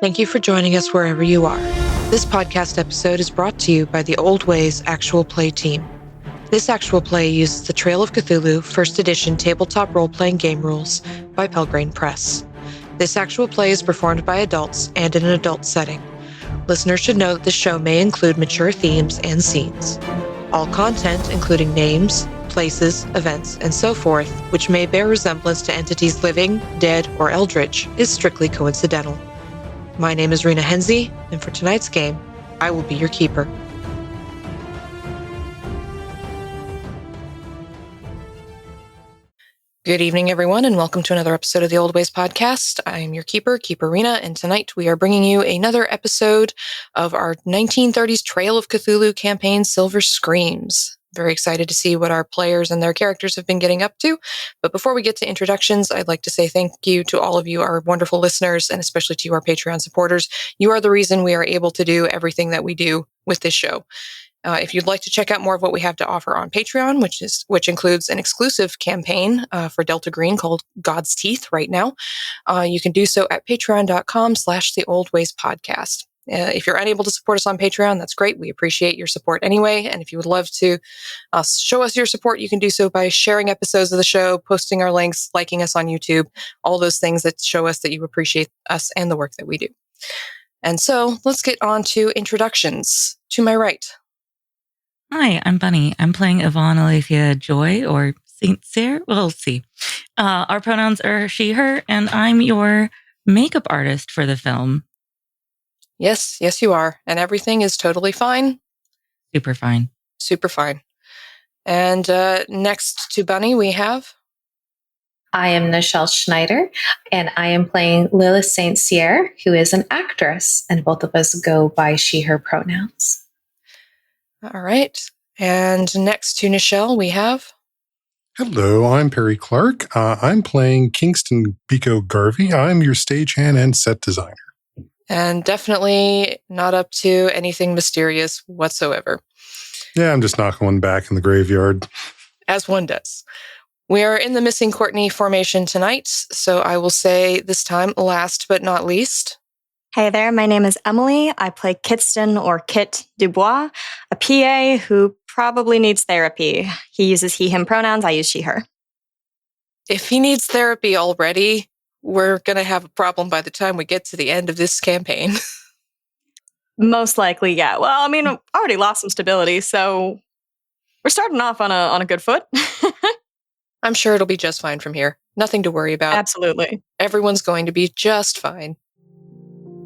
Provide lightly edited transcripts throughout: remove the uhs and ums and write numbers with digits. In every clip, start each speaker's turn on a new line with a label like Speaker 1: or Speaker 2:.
Speaker 1: Thank you for joining us wherever you are. This podcast episode is brought to you by the Old Ways Actual Play team. This actual play uses the Trail of Cthulhu First Edition tabletop role-playing game rules by Pelgrane Press. This actual play is performed by adults and in an adult setting. Listeners should know that this show may include mature themes and scenes. All content, including names, places, events, and so forth, which may bear resemblance to entities living, dead, or eldritch, is strictly coincidental. My name is Rena Henze, and for tonight's game, I will be your keeper. Good evening, everyone, and welcome to another episode of the Old Ways podcast. I am your keeper, Keeper Rena, and tonight we are bringing you another episode of our 1930s Trail of Cthulhu campaign, Silver Screams. Very excited to see what our players and their characters have been getting up to. But before we get to introductions, I'd like to say thank you to all of you, our wonderful listeners, and especially to you, our Patreon supporters. You are the reason we are able to do everything that we do with this show. If you'd like to check out more of what we have to offer on Patreon, which includes an exclusive campaign for Delta Green called God's Teeth right now, you can do so at patreon.com/theoldwayspodcast. If you're unable to support us on Patreon, that's great. We appreciate your support anyway. And if you would love to show us your support, you can do so by sharing episodes of the show, posting our links, liking us on YouTube, all those things that show us that you appreciate us and the work that we do. And so let's get on to introductions. To my right.
Speaker 2: Hi, I'm Bunny. I'm playing Yvonne Alethea Joy, or Saint Cyr. We'll see. Our pronouns are she, her, and I'm your makeup artist for the film.
Speaker 1: Yes, you are. And everything is totally fine.
Speaker 2: Super fine.
Speaker 1: Super fine. And next to Bunny, we have...
Speaker 3: I am Nichelle Schneider, and I am playing Lilith St. Cyr, who is an actress, and both of us go by she, her pronouns.
Speaker 1: All right. And next to Nichelle, we have...
Speaker 4: Hello, I'm Perry Clark. I'm playing Kingston Biko Garvey. I'm your stagehand and set designer.
Speaker 1: And definitely not up to anything mysterious whatsoever.
Speaker 4: Yeah, I'm just knocking one back in the graveyard.
Speaker 1: As one does. We are in the Missing Courtney formation tonight, so I will say this time, last but not least.
Speaker 5: Hey there, my name is Emily. I play Kingston, or Kit Dubois, a PA who probably needs therapy. He uses he, him pronouns. I use she, her.
Speaker 1: If he needs therapy already, we're going to have a problem by the time we get to the end of this campaign.
Speaker 5: Most likely, yeah. Well, I mean, I already lost some stability, so we're starting off on a good foot.
Speaker 1: I'm sure it'll be just fine from here. Nothing to worry about.
Speaker 5: Absolutely.
Speaker 1: Everyone's going to be just fine.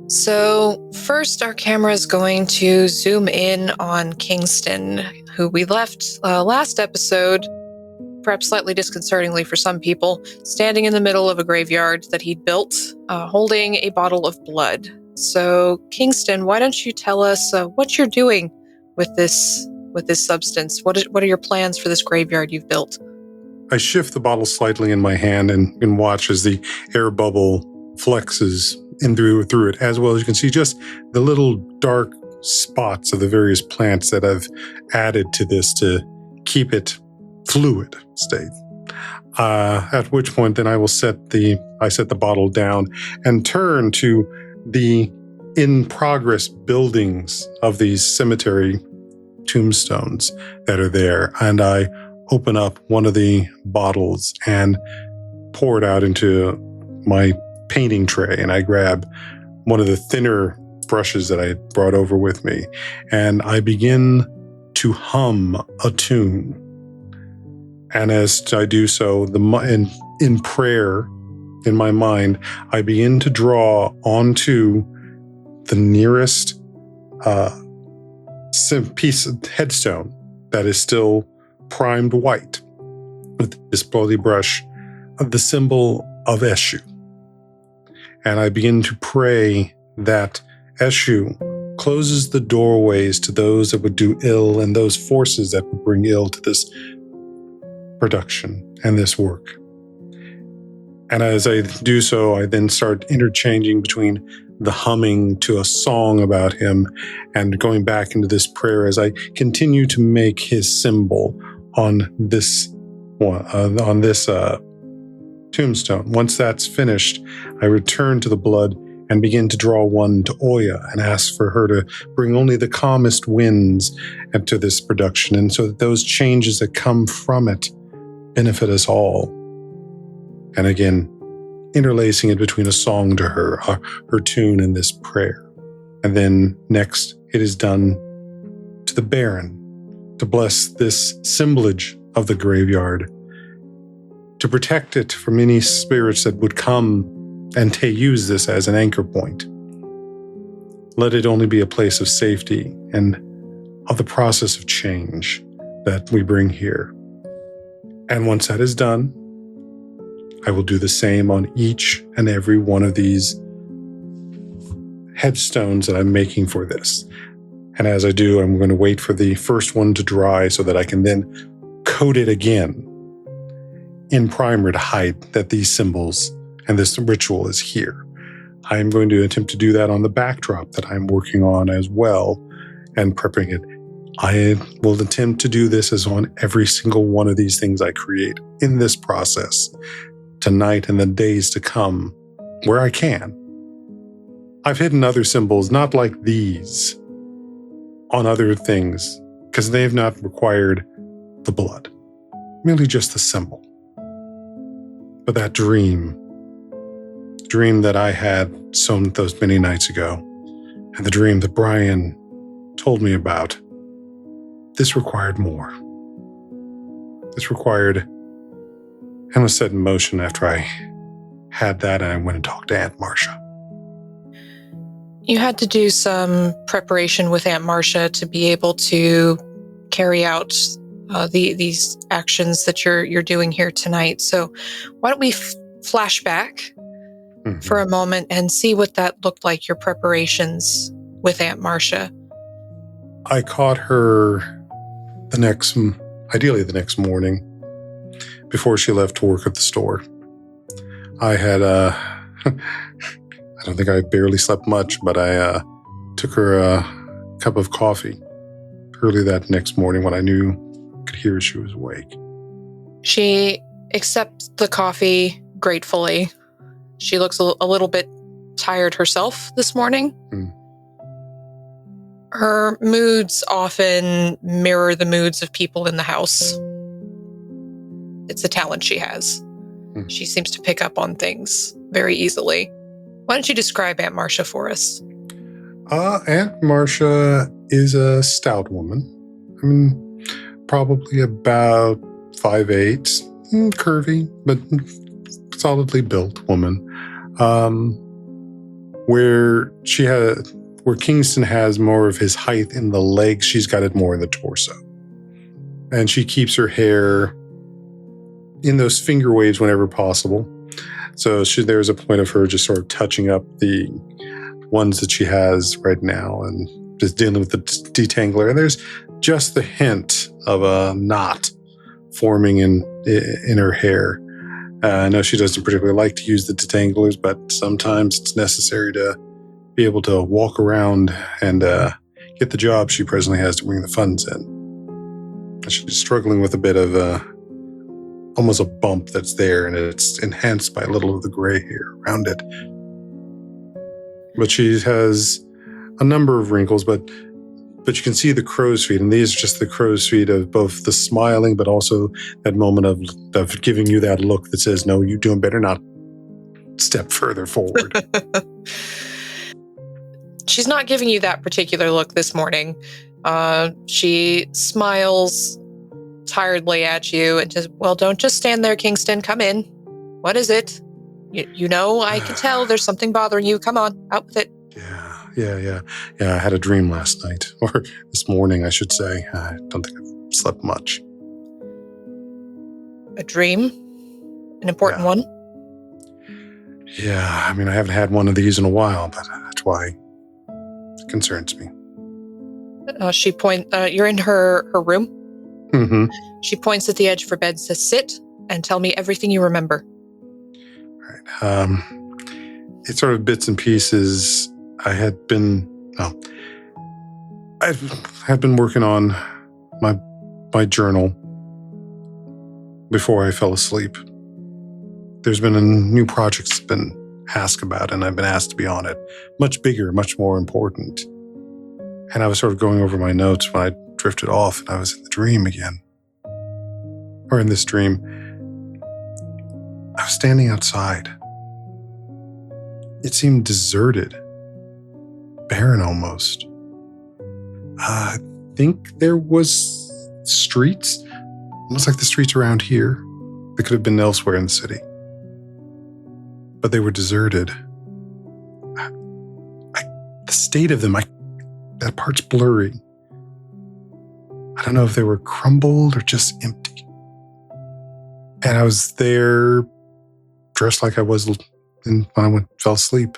Speaker 1: So first, our camera is going to zoom in on Kingston, who we left last episode, perhaps slightly disconcertingly for some people, standing in the middle of a graveyard that he'd built, holding a bottle of blood. So, Kingston, why don't you tell us what you're doing with this substance? What are your plans for this graveyard you've built?
Speaker 4: I shift the bottle slightly in my hand and watch as the air bubble flexes in through it, as well as you can see just the little dark spots of the various plants that I've added to this to keep it fluid state. At which point, then I will set the bottle down and turn to the in-progress buildings of these cemetery tombstones that are there, and I open up one of the bottles and pour it out into my painting tray, and I grab one of the thinner brushes that I brought over with me, and I begin to hum a tune. And as I do so, in prayer, in my mind, I begin to draw onto the nearest piece of headstone that is still primed white with this bloody brush of the symbol of Eshu. And I begin to pray that Eshu closes the doorways to those that would do ill and those forces that would bring ill to this production and this work. And as I do so, I then start interchanging between the humming to a song about him and going back into this prayer as I continue to make his symbol on this tombstone. Once that's finished, I return to the blood and begin to draw one to Oya and ask for her to bring only the calmest winds into this production, and so that those changes that come from it benefit us all. And again, interlacing it between a song to her tune, and this prayer. And then next, it is done to the Baron to bless this assemblage of the graveyard, to protect it from any spirits that would come and use this as an anchor point. Let it only be a place of safety and of the process of change that we bring here. And once that is done, I will do the same on each and every one of these headstones that I'm making for this. And as I do, I'm going to wait for the first one to dry so that I can then coat it again in primer to hide that these symbols and this ritual is here. I'm going to attempt to do that on the backdrop that I'm working on as well and prepping it. I will attempt to do this as on every single one of these things I create in this process tonight and the days to come where I can. I've hidden other symbols, not like these, on other things because they've not required the blood, merely just the symbol. But that dream that I had sown those many nights ago, and the dream that Brian told me about, this required more. This required, and was set in motion after I had that and I went and talked to Aunt Marcia.
Speaker 1: You had to do some preparation with Aunt Marcia to be able to carry out these actions that you're doing here tonight. So why don't we flash back for a moment and see what that looked like, your preparations with Aunt Marcia.
Speaker 4: I caught her ideally the next morning before she left to work at the store. I had, I don't think I barely slept much, but I took her a cup of coffee early that next morning when I knew I could hear she was awake.
Speaker 1: She accepts the coffee gratefully. She looks a little bit tired herself this morning. Her moods often mirror the moods of people in the house. It's a talent she has. She seems to pick up on things very easily. Why don't you describe Aunt Marcia for us?
Speaker 4: Aunt Marcia is a stout woman. I mean, probably about 5'8", curvy, but solidly built woman. Where Kingston has more of his height in the legs, she's got it more in the torso. And she keeps her hair in those finger waves whenever possible. So there's a point of her just sort of touching up the ones that she has right now and just dealing with the detangler. And there's just the hint of a knot forming in her hair. I know she doesn't particularly like to use the detanglers, but sometimes it's necessary to be able to walk around and get the job she presently has to bring the funds in. She's struggling with a bit of almost a bump that's there, and it's enhanced by a little of the gray hair around it. But she has a number of wrinkles, but you can see the crow's feet, and these are just the crow's feet of both the smiling, but also that moment of giving you that look that says, no, you doing better not step further forward.
Speaker 1: She's not giving you that particular look this morning. She smiles tiredly at you and says, well, don't just stand there, Kingston. Come in. What is it? You know, I can tell there's something bothering you. Come on, out with it.
Speaker 4: Yeah. I had a dream last night, or this morning, I should say. I don't think I've slept much.
Speaker 1: A dream? An important one?
Speaker 4: Yeah, I mean, I haven't had one of these in a while, but that's why it concerns me.
Speaker 1: You're in her room?
Speaker 4: Mm-hmm.
Speaker 1: She points at the edge of her bed, says, sit and tell me everything you remember.
Speaker 4: Right. It's sort of bits and pieces. I had been working on my journal before I fell asleep. There's been a new project that's been ask about, and I've been asked to be on it. Much bigger, much more important. And I was sort of going over my notes when I drifted off and I was in the dream again. Or in this dream, I was standing outside. It seemed deserted, barren almost. I think there was streets, almost like the streets around here. They could have been elsewhere in the city. But they were deserted. The state of them, that part's blurry. I don't know if they were crumbled or just empty. And I was there dressed like I was when I fell asleep.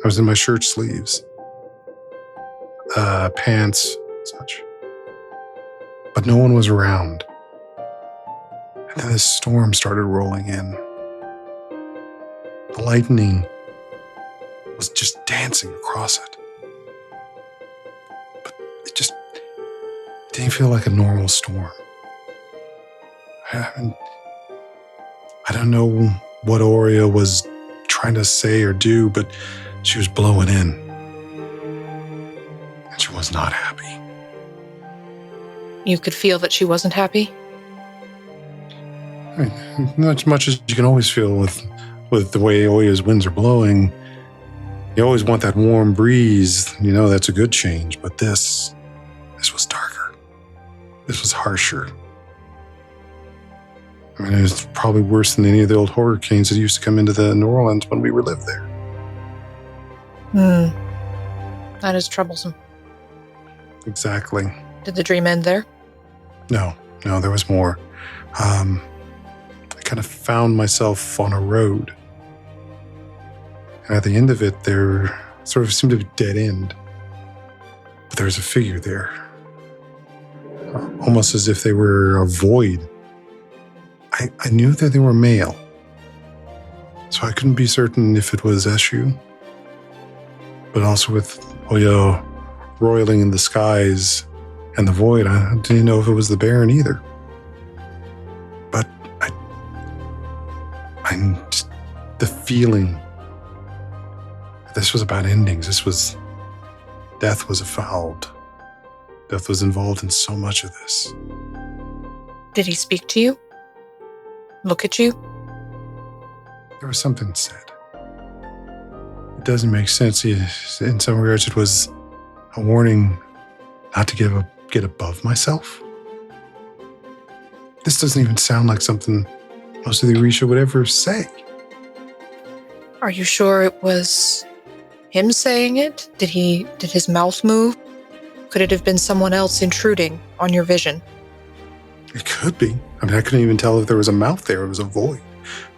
Speaker 4: I was in my shirt sleeves, pants, such. But no one was around. And then this storm started rolling in. The lightning was just dancing across it. But it didn't feel like a normal storm. I don't know what Oreo was trying to say or do, but she was blowing in. And she was not happy.
Speaker 1: You could feel that she wasn't happy?
Speaker 4: Not as much as you can always feel with the way Oya's winds are blowing. You always want that warm breeze. You know, that's a good change. But this was darker. This was harsher. I mean, it was probably worse than any of the old hurricanes that used to come into the New Orleans when we lived there.
Speaker 1: That is troublesome.
Speaker 4: Exactly.
Speaker 1: Did the dream end there?
Speaker 4: No, there was more. I kind of found myself on a road. And at the end of it, there sort of seemed to be a dead end. But there was a figure there. Almost as if they were a void. I knew that they were male. So I couldn't be certain if it was Eshu. But also with Oya roiling in the skies and the void, I didn't know if it was the Baron either. But the feeling, this was about endings. Death was fouled. Death was involved in so much of this.
Speaker 1: Did he speak to you? Look at you?
Speaker 4: There was something said. It doesn't make sense. In some regards, it was a warning not to get above myself. This doesn't even sound like something most of the Orisha would ever say.
Speaker 1: Are you sure it was him saying it? Did his mouth move? Could it have been someone else intruding on your vision?
Speaker 4: It could be. I mean, I couldn't even tell if there was a mouth there. It was a void.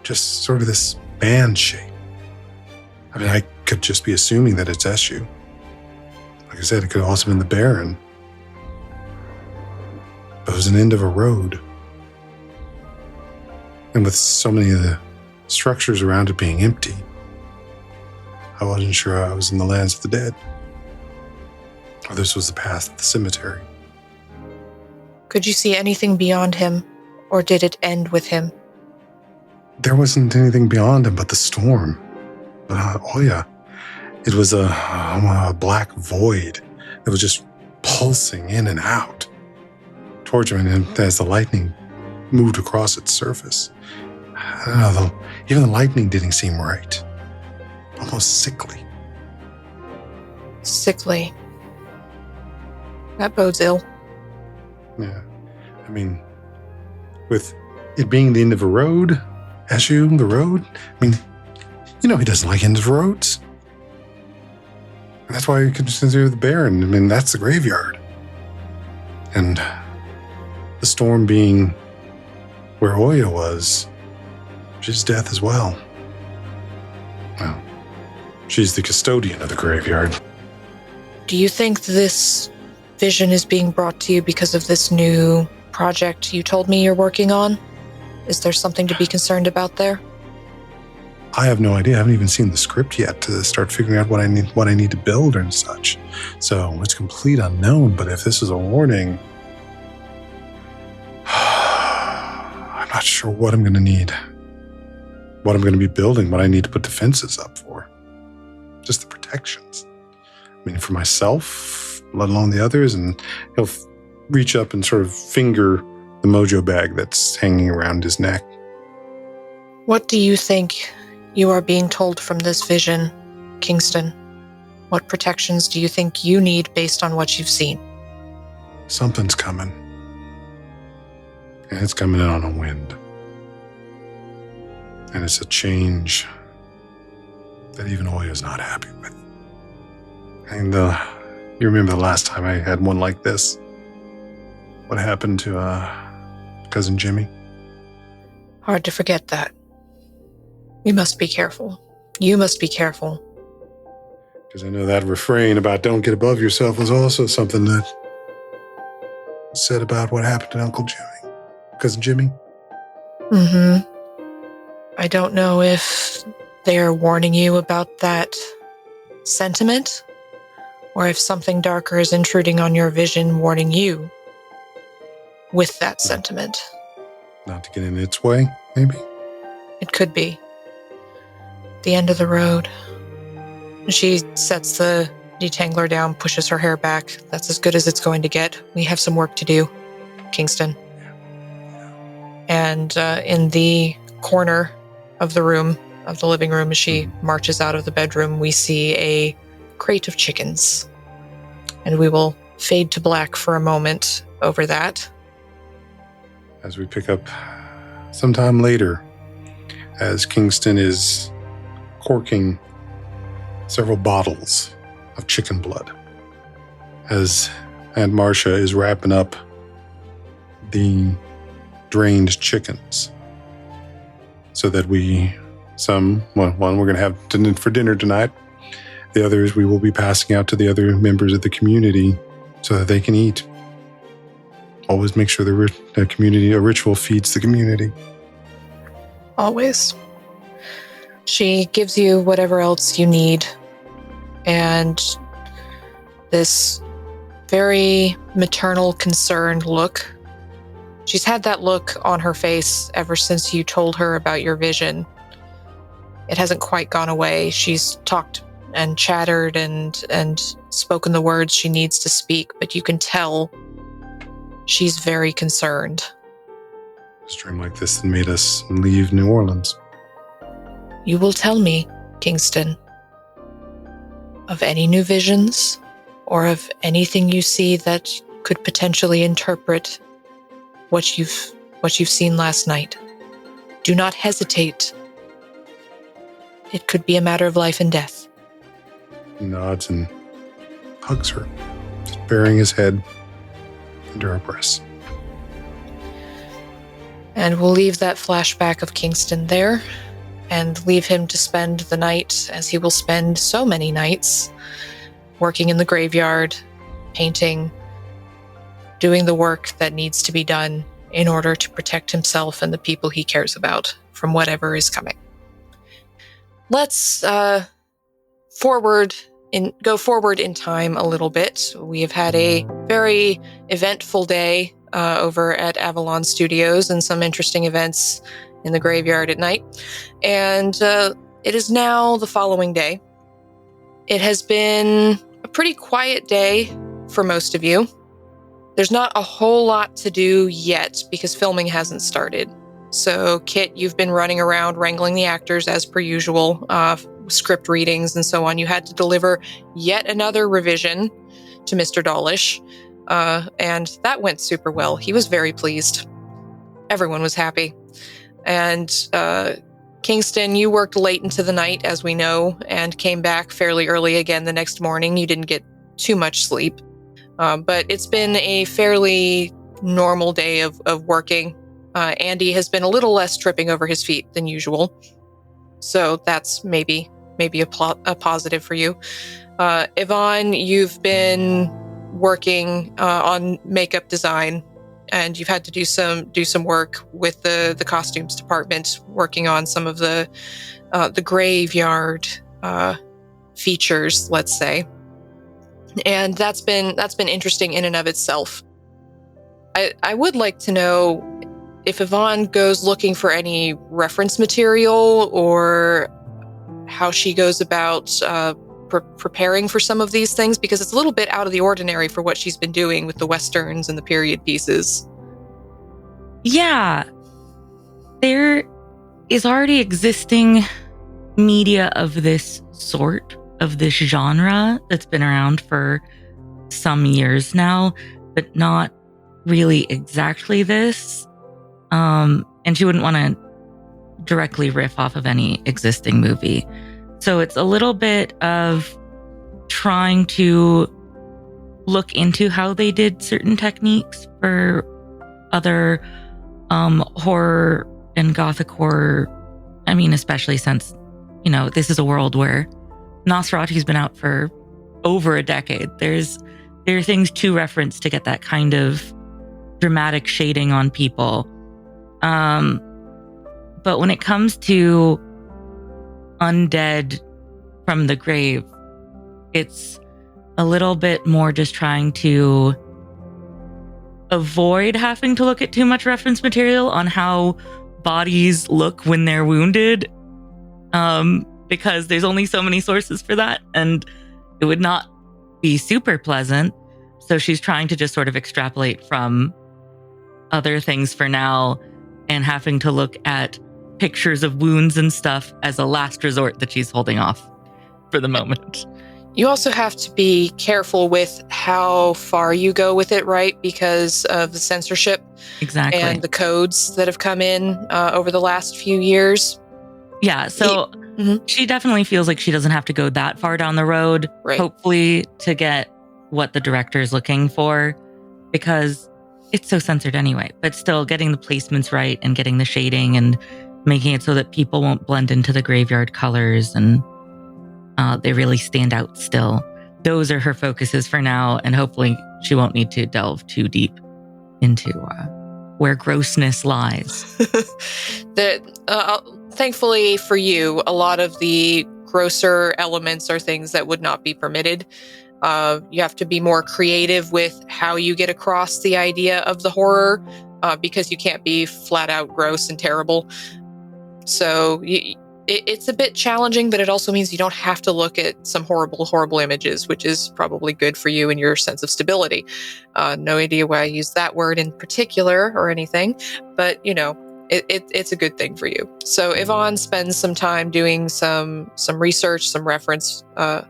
Speaker 4: Just sort of this band shape. I mean, I could just be assuming that it's Eshu. Like I said, it could have also been the Baron. But it was an end of a road. And with so many of the structures around it being empty, I wasn't sure I was in the lands of the dead. Or this was the path of the cemetery.
Speaker 1: Could you see anything beyond him, or did it end with him?
Speaker 4: There wasn't anything beyond him but the storm. Oya, it was a black void that was just pulsing in and out towards him, and as the lightning moved across its surface, I don't know, even the lightning didn't seem right. Almost sickly.
Speaker 1: Sickly. That bodes ill.
Speaker 4: Yeah. I mean, with it being the end of a road, Eshu, the road, I mean, he doesn't like end of roads. And that's why you consider the Baron. I mean, that's the graveyard. And the storm being where Oya was, she's death as well. Well, she's the custodian of the graveyard.
Speaker 1: Do you think this vision is being brought to you because of this new project you told me you're working on? Is there something to be concerned about there?
Speaker 4: I have no idea. I haven't even seen the script yet to start figuring out what I need to build and such. So it's complete unknown, but if this is a warning, I'm not sure what I'm going to need. what I'm going to be building, what I need to put the fences up for. Just the protections. I mean, for myself, let alone the others. And he'll reach up and sort of finger the mojo bag that's hanging around his neck.
Speaker 1: What do you think you are being told from this vision, Kingston? What protections do you think you need based on what you've seen?
Speaker 4: Something's coming. And it's coming in on a wind. And it's a change that even Oya's not happy with. And you remember the last time I had one like this? What happened to Cousin Jimmy?
Speaker 1: Hard to forget that. We must be careful. You must be careful.
Speaker 4: Because I know that refrain about don't get above yourself was also something that said about what happened to Uncle Jimmy. Cousin Jimmy?
Speaker 1: Mm-hmm. I don't know if they're warning you about that sentiment, or if something darker is intruding on your vision, warning you with that sentiment.
Speaker 4: Not to get in its way, maybe?
Speaker 1: It could be. The end of the road. She sets the detangler down, pushes her hair back. That's as good as it's going to get. We have some work to do, Kingston. And in the corner of the room, of the living room, as she marches out of the bedroom, we see a crate of chickens. And we will fade to black for a moment over that.
Speaker 4: As we pick up sometime later, as Kingston is corking several bottles of chicken blood, as Aunt Marcia is wrapping up the drained chickens, so that one we're going to have for dinner tonight. The others we will be passing out to the other members of the community so that they can eat. Always make sure a ritual feeds the community.
Speaker 1: Always. She gives you whatever else you need, and this very maternal, concerned look. She's had that look on her face ever since you told her about your vision. It hasn't quite gone away. She's talked and chattered and spoken the words she needs to speak, but you can tell she's very concerned.
Speaker 4: A dream like this that made us leave New Orleans.
Speaker 1: You will tell me, Kingston, of any new visions or of anything you see that could potentially interpret what you've seen last night. Do not hesitate. It could be a matter of life and death.
Speaker 4: He nods and hugs her, just burying his head under her breast.
Speaker 1: And we'll leave that flashback of Kingston there and leave him to spend the night, as he will spend so many nights, working in the graveyard, painting, doing the work that needs to be done in order to protect himself and the people he cares about from whatever is coming. Let's go forward in time a little bit. We have had a very eventful day over at Avalon Studios and some interesting events in the graveyard at night. And it is now the following day. It has been a pretty quiet day for most of you. There's not a whole lot to do yet because filming hasn't started. So, Kit, you've been running around wrangling the actors as per usual, script readings and so on. You had to deliver yet another revision to Mr. Dawlish, and that went super well. He was very pleased. Everyone was happy. And Kingston, you worked late into the night, as we know, and came back fairly early again the next morning. You didn't get too much sleep. But it's been a fairly normal day of working. Andy has been a little less tripping over his feet than usual. So that's maybe a positive for you. Yvonne, you've been working on makeup design, and you've had to do some work with the costumes department, working on some of the graveyard features, let's say. And that's been interesting in and of itself. I would like to know, if Yvonne goes looking for any reference material or how she goes about preparing for some of these things, because it's a little bit out of the ordinary for what she's been doing with the Westerns and the period pieces.
Speaker 2: Yeah. There is already existing media of this sort, of this genre, that's been around for some years now, but not really exactly this. And she wouldn't want to directly riff off of any existing movie. So it's a little bit of trying to look into how they did certain techniques for other horror and gothic horror. I mean, especially since, this is a world where Nosferatu's been out for over a decade. There are things to reference to get that kind of dramatic shading on people. But when it comes to undead from the grave, it's a little bit more just trying to avoid having to look at too much reference material on how bodies look when they're wounded, because there's only so many sources for that, and it would not be super pleasant. So she's trying to just sort of extrapolate from other things for now, and having to look at pictures of wounds and stuff as a last resort that she's holding off for the moment.
Speaker 1: You also have to be careful with how far you go with it, right? Because of the censorship.
Speaker 2: Exactly.
Speaker 1: And the codes that have come in over the last few years.
Speaker 2: Yeah, so she definitely feels like she doesn't have to go that far down the road, hopefully, to get what the director is looking for, because it's so censored anyway. But still, getting the placements right and getting the shading and making it so that people won't blend into the graveyard colors and they really stand out still. Those are her focuses for now, and hopefully she won't need to delve too deep into where grossness lies.
Speaker 1: Thankfully for you, a lot of the grosser elements are things that would not be permitted. You have to be more creative with how you get across the idea of the horror, because you can't be flat out gross and terrible. So it's a bit challenging, but it also means you don't have to look at some horrible, horrible images, which is probably good for you and your sense of stability. No idea why I use that word in particular or anything, but it's a good thing for you. So Yvonne spends some time doing some research, some reference,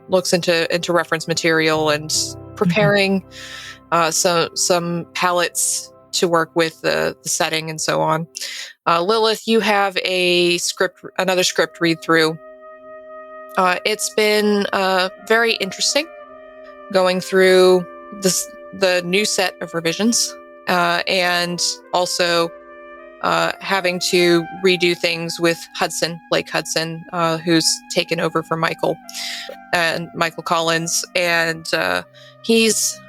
Speaker 1: looks into reference material and preparing some palettes to work with the setting and so on. Lilith, you have another script read through. It's been very interesting going through the new set of revisions, and also having to redo things with Blake Hudson, who's taken over for Michael Collins, and he's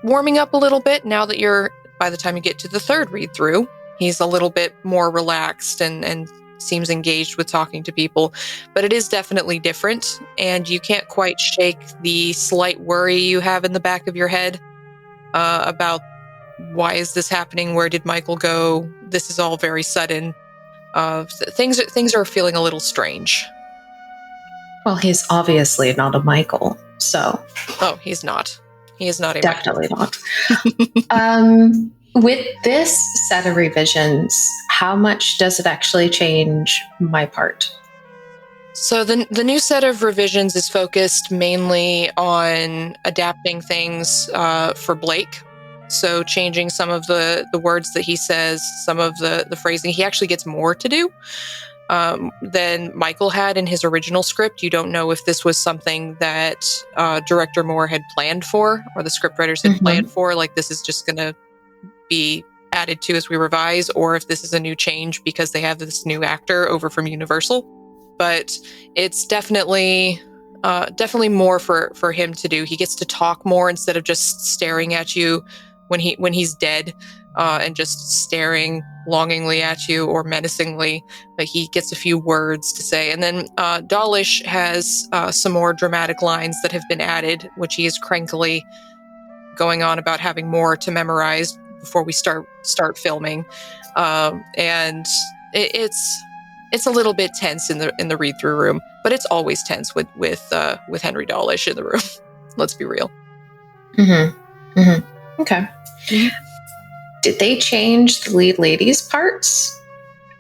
Speaker 1: warming up a little bit now that by the time you get to the third read through, he's a little bit more relaxed and seems engaged with talking to people, but it is definitely different, and you can't quite shake the slight worry you have in the back of your head about why is this happening? Where did Michael go? This is all very sudden. Things are feeling a little strange.
Speaker 3: Well, he's obviously not a Michael, so.
Speaker 1: Oh, he's not. He is not a
Speaker 3: Definitely not. With this set of revisions, how much does it actually change my part?
Speaker 1: So the new set of revisions is focused mainly on adapting things for Blake. So changing some of the words that he says, some of the phrasing. He actually gets more to do than Michael had in his original script. You don't know if this was something that Director Moore had planned for, or the scriptwriters had planned for, like this is just going to be added to as we revise, or if this is a new change because they have this new actor over from Universal. But it's definitely more for him to do. He gets to talk more instead of just staring at you when he's dead, and just staring longingly at you or menacingly. But he gets a few words to say. And then Dawlish has some more dramatic lines that have been added, which he is crankily going on about having more to memorize before we start filming, and it's a little bit tense in the read through room, but it's always tense with Henry Dawlish in the room. Let's be real.
Speaker 3: Mm-hmm. Mm-hmm. Okay. Mm-hmm. Did they change the lead lady's parts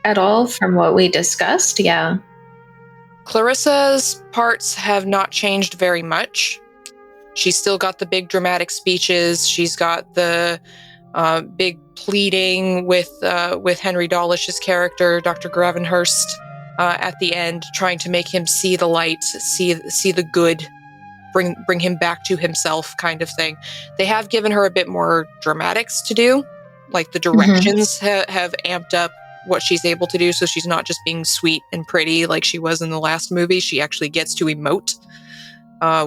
Speaker 3: at all from what we discussed? Yeah.
Speaker 1: Clarissa's parts have not changed very much. She's still got the big dramatic speeches. She's got the big pleading with Henry Dawlish's character, Dr. Gravenhurst, at the end, trying to make him see the light, see the good, bring him back to himself, kind of thing. They have given her a bit more dramatics to do, like the directions have amped up what she's able to do, so she's not just being sweet and pretty like she was in the last movie. She actually gets to emote,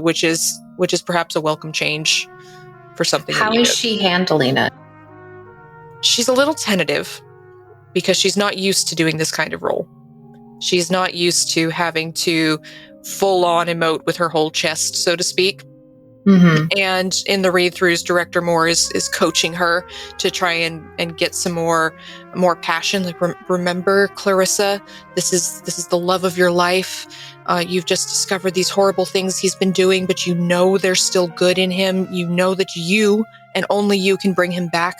Speaker 1: which is perhaps a welcome change for something.
Speaker 3: How is she handling it?
Speaker 1: She's a little tentative because she's not used to doing this kind of role. She's not used to having to full on emote with her whole chest, so to speak. Mm-hmm. And in the read-throughs, Director Moore is coaching her to try and get some more passion. Like, remember, Clarissa, this is the love of your life. You've just discovered these horrible things he's been doing, but you know there's still good in him. You know that you and only you can bring him back.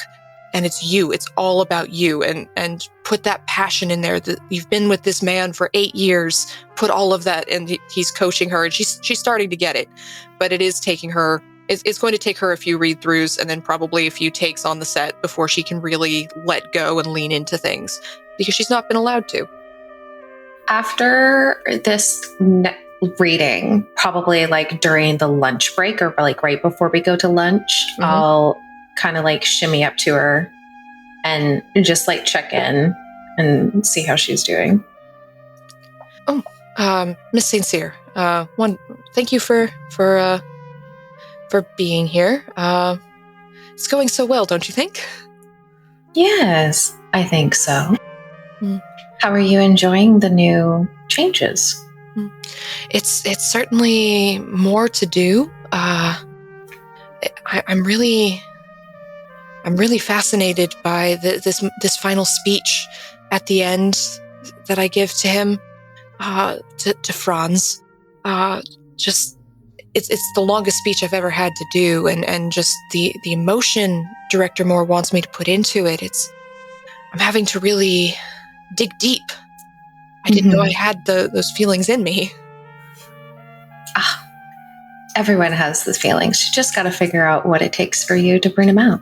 Speaker 1: And it's you. It's all about you. And put that passion in there. That you've been with this man for 8 years. Put all of that, and he's coaching her, and she's starting to get it. But it is taking her. It's going to take her a few read-throughs, and then probably a few takes on the set before she can really let go and lean into things, because she's not been allowed to.
Speaker 3: After this reading, probably like during the lunch break or like right before we go to lunch, I'll kind of like shimmy up to her and just like check in and see how she's doing.
Speaker 1: Oh, Miss St. Cyr, thank you for being here. It's going so well, don't you think?
Speaker 3: Yes, I think so. How are you enjoying the new changes?
Speaker 1: It's certainly more to do. I'm really fascinated by this final speech at the end that I give to him, to Franz. It's the longest speech I've ever had to do, and just the emotion Director Moore wants me to put into it. I'm having to really dig deep. I didn't know I had those feelings in me.
Speaker 3: Everyone has those feelings. You just got to figure out what it takes for you to bring them out.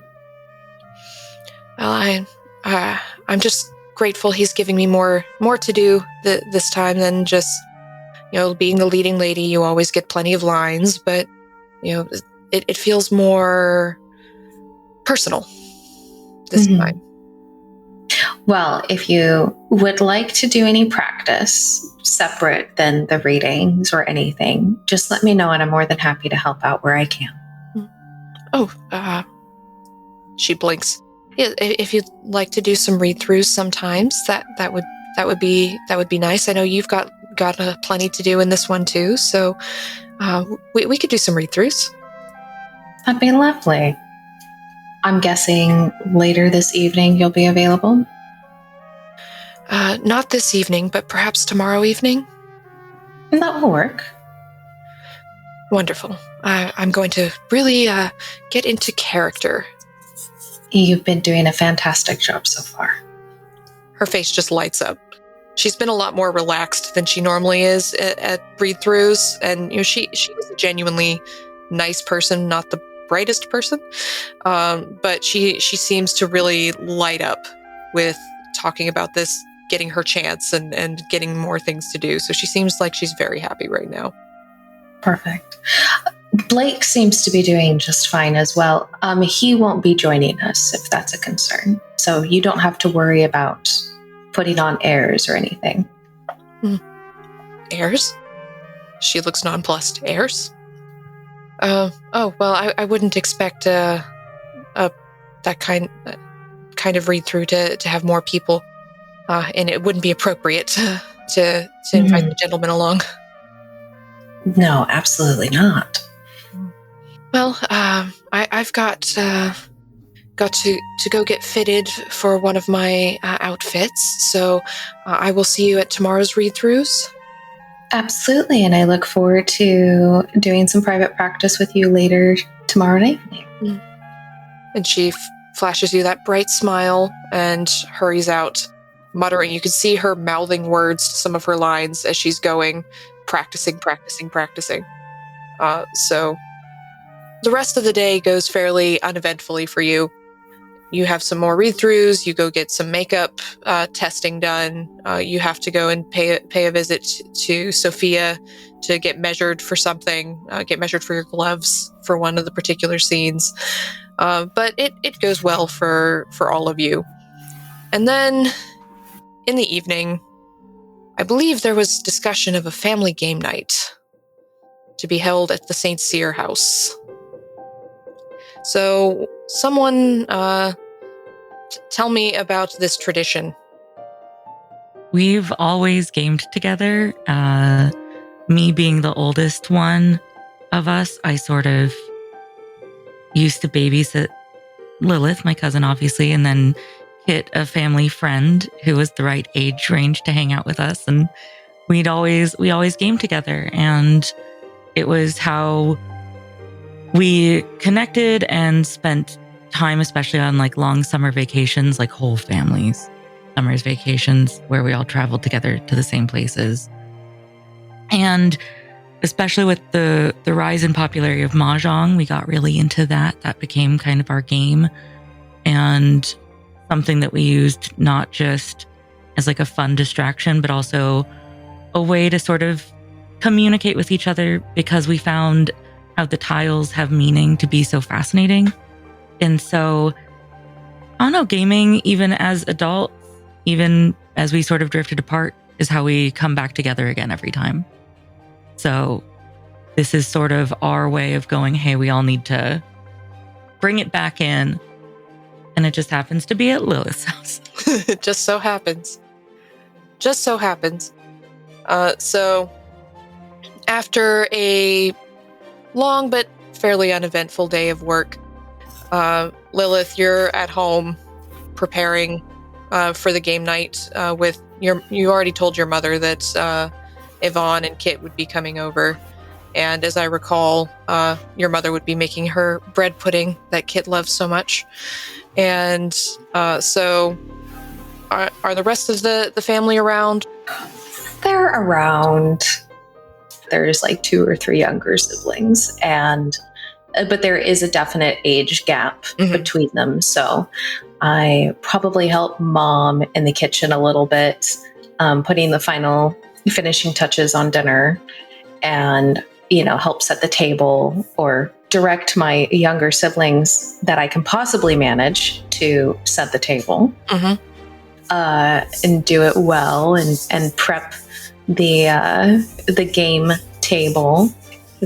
Speaker 1: Well, I'm just grateful he's giving me more to do this time than just, being the leading lady. You always get plenty of lines, but it feels more personal this time.
Speaker 3: Well, if you would like to do any practice separate than the readings or anything, just let me know, and I'm more than happy to help out where I can.
Speaker 1: She blinks. Yeah, if you'd like to do some read-throughs sometimes, that would be nice. I know you've got plenty to do in this one too, so we could do some read-throughs.
Speaker 3: That'd be lovely. I'm guessing later this evening you'll be available?
Speaker 1: Not this evening, but perhaps tomorrow evening?
Speaker 3: That will work.
Speaker 1: Wonderful. I'm going to really get into character.
Speaker 3: You've been doing a fantastic job so far.
Speaker 1: Her face just lights up. She's been a lot more relaxed than she normally is at read-throughs, and she is a genuinely nice person, not the brightest person, but she seems to really light up with talking about this, getting her chance and getting more things to do. So she seems like she's very happy right now.
Speaker 3: Perfect. Blake seems to be doing just fine as well. He won't be joining us if that's a concern. So you don't have to worry about putting on airs or anything.
Speaker 1: Airs? She looks nonplussed. Airs? Well, I wouldn't expect that kind of read through to have more people, and it wouldn't be appropriate to invite the gentleman along.
Speaker 3: No, absolutely not.
Speaker 1: Well, I've got got to go get fitted for one of my outfits. So I will see you at tomorrow's read-throughs.
Speaker 3: Absolutely, and I look forward to doing some private practice with you later tomorrow night.
Speaker 1: And she flashes you that bright smile and hurries out, muttering. You can see her mouthing words to some of her lines as she's going, practicing. So the rest of the day goes fairly uneventfully for you. You have some more read-throughs, you go get some makeup testing done, you have to go and pay a visit to Sophia to get measured for something, get measured for your gloves for one of the particular scenes. But it goes well for all of you. And then in the evening, I believe there was discussion of a family game night to be held at the St. Cyr house. So, someone tell me about this tradition.
Speaker 2: We've always gamed together. Me being the oldest one of us, I sort of used to babysit Lilith, my cousin, obviously, and then Kit, a family friend who was the right age range to hang out with us. And we always gamed together. And it was how we connected and spent time, especially on like long summer vacations, like whole families, summer's vacations where we all traveled together to the same places. And especially with the rise in popularity of Mahjong, we got really into that. That became kind of our game and something that we used not just as like a fun distraction, but also a way to sort of communicate with each other, because we found how the tiles have meaning to be so fascinating. And so, I don't know, gaming, even as adults, even as we sort of drifted apart, is how we come back together again every time. So this is sort of our way of going, hey, we all need to bring it back in. And it just happens to be at Lilith's house.
Speaker 1: It just so happens. So after a long but fairly uneventful day of work, Lilith, you're at home preparing for the game night with you already told your mother that Yvonne and Kit would be coming over. And as I recall, your mother would be making her bread pudding that Kit loves so much. And so are the rest of the family around?
Speaker 3: They're around. There's like 2 or 3 younger siblings, but there is a definite age gap between them. So I probably help Mom in the kitchen a little bit, putting the final finishing touches on dinner, and help set the table or direct my younger siblings that I can possibly manage to set the table, and do it well, and prep the game table,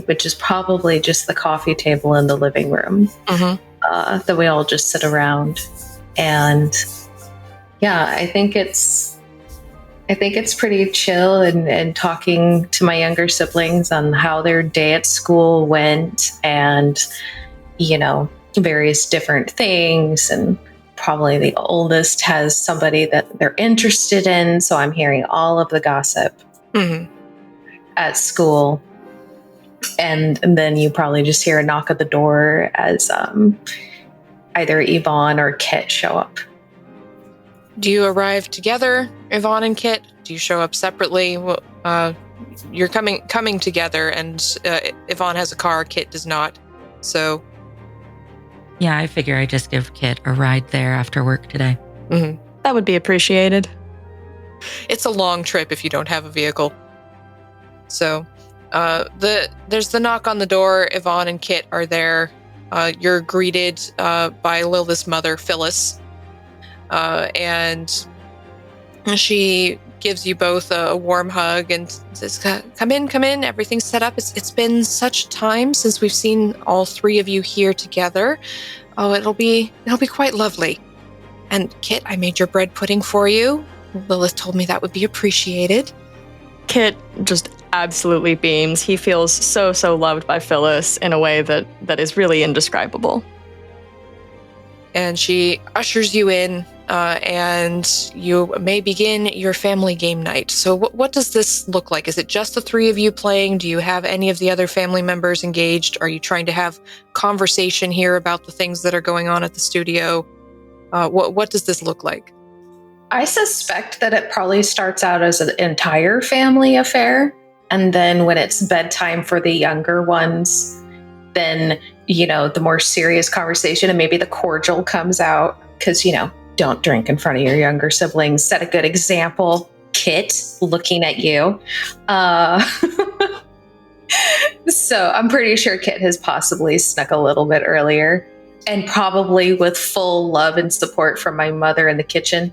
Speaker 3: which is probably just the coffee table in the living room, that we all just sit around. And yeah, I think it's pretty chill, and talking to my younger siblings on how their day at school went, and various different things. And probably the oldest has somebody that they're interested in, so I'm hearing all of the gossip at school. And then you probably just hear a knock at the door as either Yvonne or Kit show up.
Speaker 1: Do you arrive together, Yvonne and Kit? Do you show up separately? You're coming together, and Yvonne has a car, Kit does not. So,
Speaker 2: yeah, I figure I just give Kit a ride there after work today.
Speaker 5: That would be appreciated.
Speaker 1: It's a long trip if you don't have a vehicle. So, there's the knock on the door. Yvonne and Kit are there. You're greeted by Lilith's mother, Phyllis. And she gives you both a warm hug and says, come in, everything's set up. It's been such time since we've seen all 3 of you here together. Oh, it'll be quite lovely. And Kit, I made your bread pudding for you. Lilith told me that would be appreciated.
Speaker 5: Kit just absolutely beams. He feels so loved by Phyllis in a way that is really indescribable.
Speaker 1: and she ushers you in, and you may begin your family game night. So what does this look like? Is it just the three of you playing? Do you have any of the other family members engaged? Are you trying to have conversation here about the things that are going on at the studio? What does this look like?
Speaker 3: I suspect that it probably starts out as an entire family affair. And then when it's bedtime for the younger ones, then, the more serious conversation and maybe the cordial comes out. Because, don't drink in front of your younger siblings. Set a good example. Kit, looking at you. So I'm pretty sure Kit has possibly snuck a little bit earlier. And probably with full love and support from my mother in the kitchen.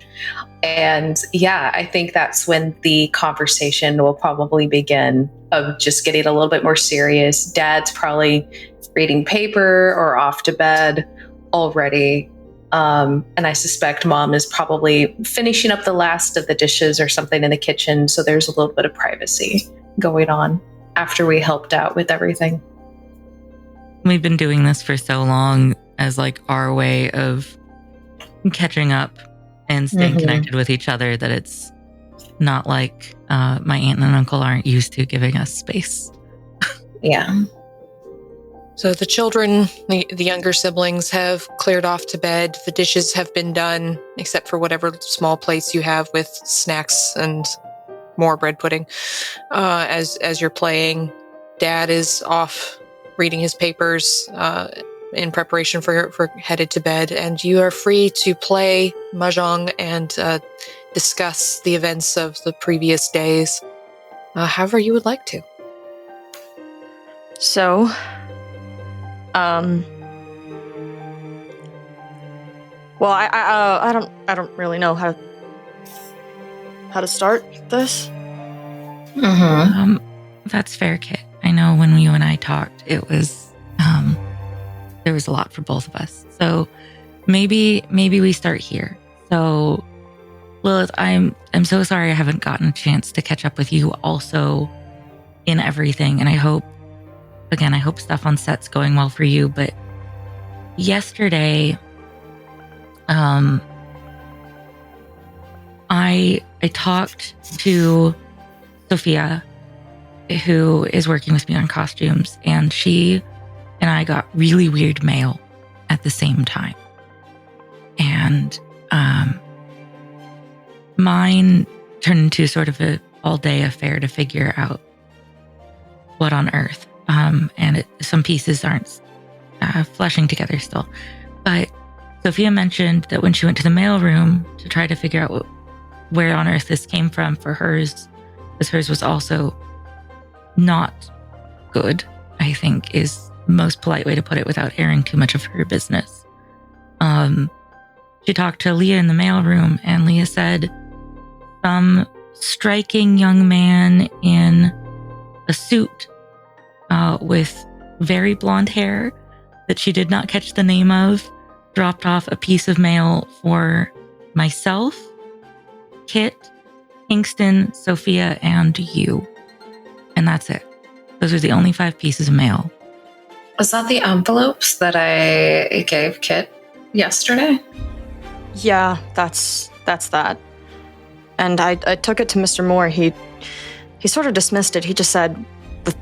Speaker 3: And yeah, I think that's when the conversation will probably begin, of just getting a little bit more serious. Dad's probably reading paper or off to bed already. And I suspect Mom is probably finishing up the last of the dishes or something in the kitchen. So there's a little bit of privacy going on after we helped out with everything.
Speaker 2: We've been doing this for so long as like our way of catching up and staying connected with each other that it's not like my aunt and uncle aren't used to giving us space.
Speaker 3: Yeah.
Speaker 1: So the children, the younger siblings, have cleared off to bed. The dishes have been done, except for whatever small plates you have with snacks and more bread pudding. As you're playing, Dad is off reading his papers in preparation for headed to bed, and you are free to play mahjong and discuss the events of the previous days, however you would like to.
Speaker 5: So, well, I don't really know how to start this.
Speaker 2: That's fair, Kit. I know when you and I talked, it was there was a lot for both of us. So maybe we start here. So Lilith, I'm so sorry I haven't gotten a chance to catch up with you also in everything, and I hope stuff on set's going well for you. But yesterday, I talked to Sophia, who is working with me on costumes, and she and I got really weird mail at the same time. And mine turned into sort of a all-day affair to figure out what on earth. And some pieces aren't fleshing together still. But Sophia mentioned that when she went to the mail room to try to figure out where on earth this came from for hers, because hers was also not good, I think is the most polite way to put it without airing too much of her business. She talked to Leah in the mailroom, and Leah said some striking young man in a suit with very blonde hair that she did not catch the name of dropped off a piece of mail for myself, Kit, Kingston, Sophia, and you. And that's it. Those are the only 5 pieces of mail.
Speaker 3: Was that the envelopes that I gave Kit yesterday?
Speaker 5: Yeah, that's that. And I took it to Mr. Moore. He sort of dismissed it. He just said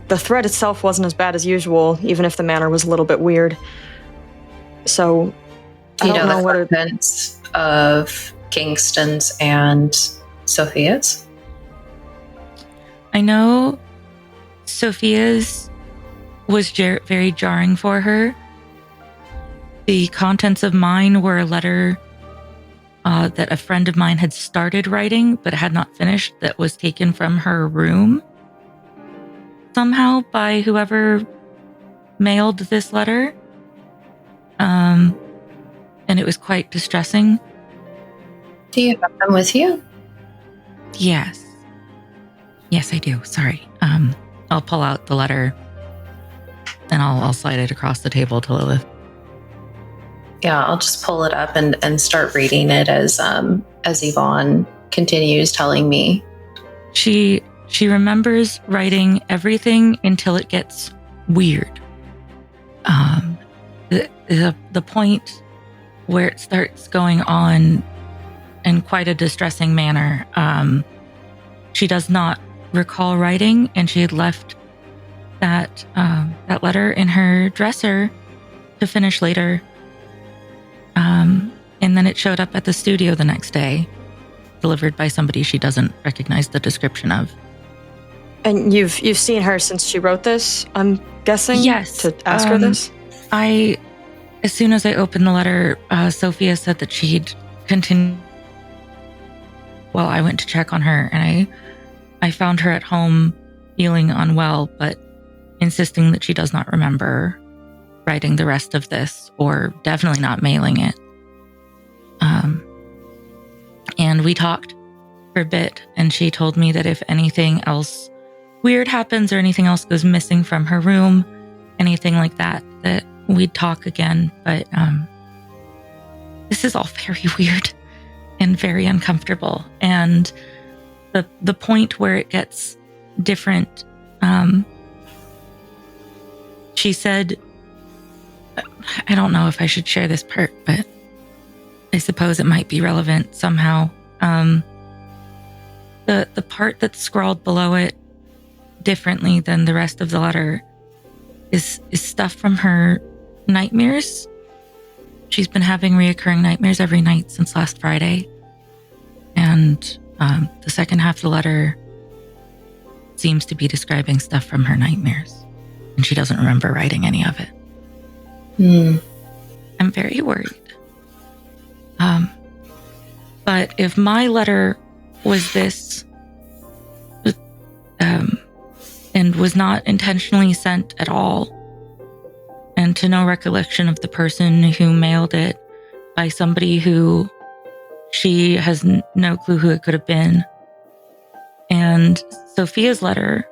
Speaker 5: the threat itself wasn't as bad as usual, even if the manner was a little bit weird. So
Speaker 3: Do you know the contents of Kingston's and Sophia's?
Speaker 2: I know Sophia's was very jarring for her. The contents of mine were a letter that a friend of mine had started writing but had not finished, that was taken from her room somehow by whoever mailed this letter. And it was quite distressing.
Speaker 3: Do you have them with you?
Speaker 2: Yes, I do. Sorry. I'll pull out the letter and I'll slide it across the table to Lilith.
Speaker 3: Yeah, I'll just pull it up and start reading it as Yvonne continues telling me.
Speaker 2: She remembers writing everything until it gets weird. The point where it starts going on in quite a distressing manner. She does not recall writing, and she had left that letter in her dresser to finish later. And then it showed up at the studio the next day, delivered by somebody she doesn't recognize the description of.
Speaker 5: And you've seen her since she wrote this, I'm guessing?
Speaker 2: Yes.
Speaker 5: To ask her this?
Speaker 2: As soon as I opened the letter, Sophia said that she'd continued. Well, I went to check on her, and I found her at home feeling unwell, but insisting that she does not remember writing the rest of this, or definitely not mailing it. And we talked for a bit, and she told me that if anything else weird happens or anything else goes missing from her room, anything like that, that we'd talk again. But this is all very weird and very uncomfortable. And the point where it gets different, she said, I don't know if I should share this part, but I suppose it might be relevant somehow. The part that's scrawled below it differently than the rest of the letter is stuff from her nightmares. She's been having reoccurring nightmares every night since last Friday. And the second half of the letter seems to be describing stuff from her nightmares. And she doesn't remember writing any of it. I'm very worried. But if my letter was this, and was not intentionally sent at all, and to no recollection of the person who mailed it by somebody who she has no clue who it could have been, and Sophia's letter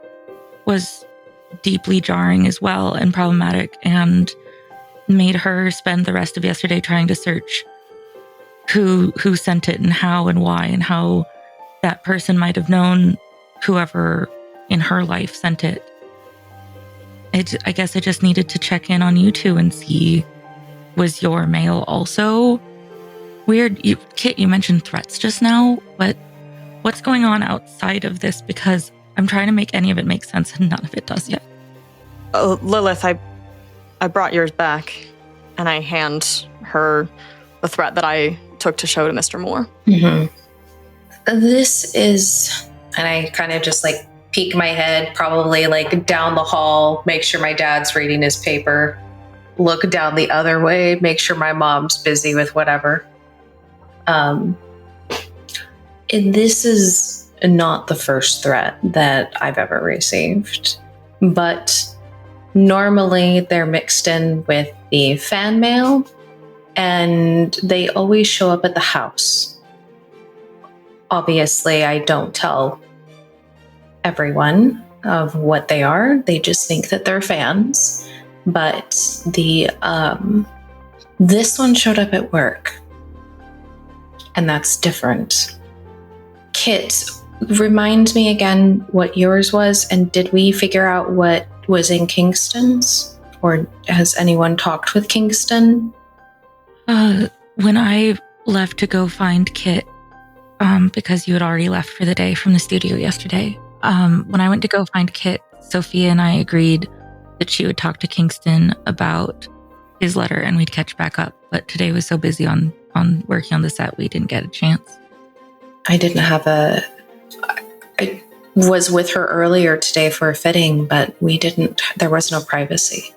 Speaker 2: was deeply jarring as well and problematic, and made her spend the rest of yesterday trying to search who sent it and how and why, and how that person might have known whoever in her life sent it. I guess I just needed to check in on you two and see, was your mail also weird? Kit, you mentioned threats just now. What's going on outside of this? Because I'm trying to make any of it make sense, and none of it does yet.
Speaker 5: Lilith, I brought yours back, and I hand her the threat that I took to show to Mr. Moore.
Speaker 3: Mm-hmm. This is, and I kind of just like peek my head, probably like down the hall, make sure my dad's reading his paper, look down the other way, make sure my mom's busy with whatever. And this is not the first threat that I've ever received, but normally they're mixed in with the fan mail, and they always show up at the house. Obviously, I don't tell everyone of what they are. They just think that they're fans. But this one showed up at work, and that's different. Kit, remind me again what yours was, and did we figure out what was in Kingston's? Or has anyone talked with Kingston?
Speaker 2: When I left to go find Kit, because you had already left for the day from the studio yesterday, when I went to go find Kit, Sophia and I agreed that she would talk to Kingston about his letter and we'd catch back up. But today was so busy on working on the set, we didn't get a chance.
Speaker 3: I didn't have I was with her earlier today for a fitting, but there was no privacy.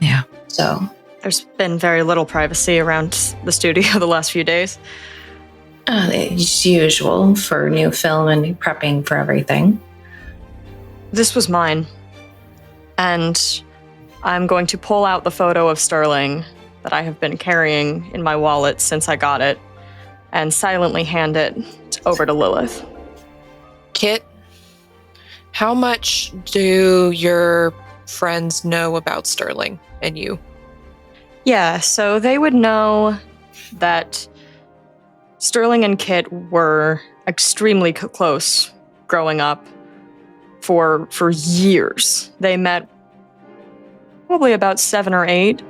Speaker 2: Yeah.
Speaker 3: So
Speaker 5: there's been very little privacy around the studio the last few days.
Speaker 3: It's usual for new film and prepping for everything.
Speaker 5: This was mine. And I'm going to pull out the photo of Sterling that I have been carrying in my wallet since I got it and silently hand it over to Lilith.
Speaker 1: Kit, how much do your friends know about Sterling and you?
Speaker 5: Yeah, so they would know that Sterling and Kit were extremely close growing up for years. They met probably about 7 or 8,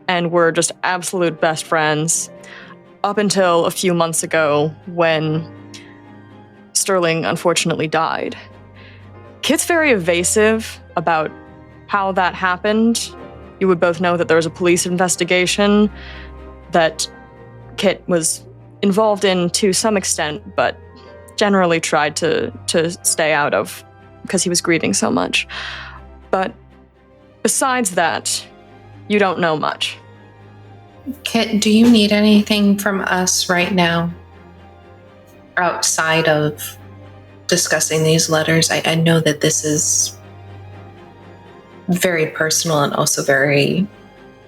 Speaker 5: and were just absolute best friends up until a few months ago when Sterling unfortunately died. Kit's very evasive about how that happened. You would both know that there was a police investigation that Kit was involved in to some extent, but generally tried to stay out of because he was grieving so much. But besides that, you don't know much.
Speaker 3: Kit, do you need anything from us right now? Outside of discussing these letters, I know that this is very personal and also very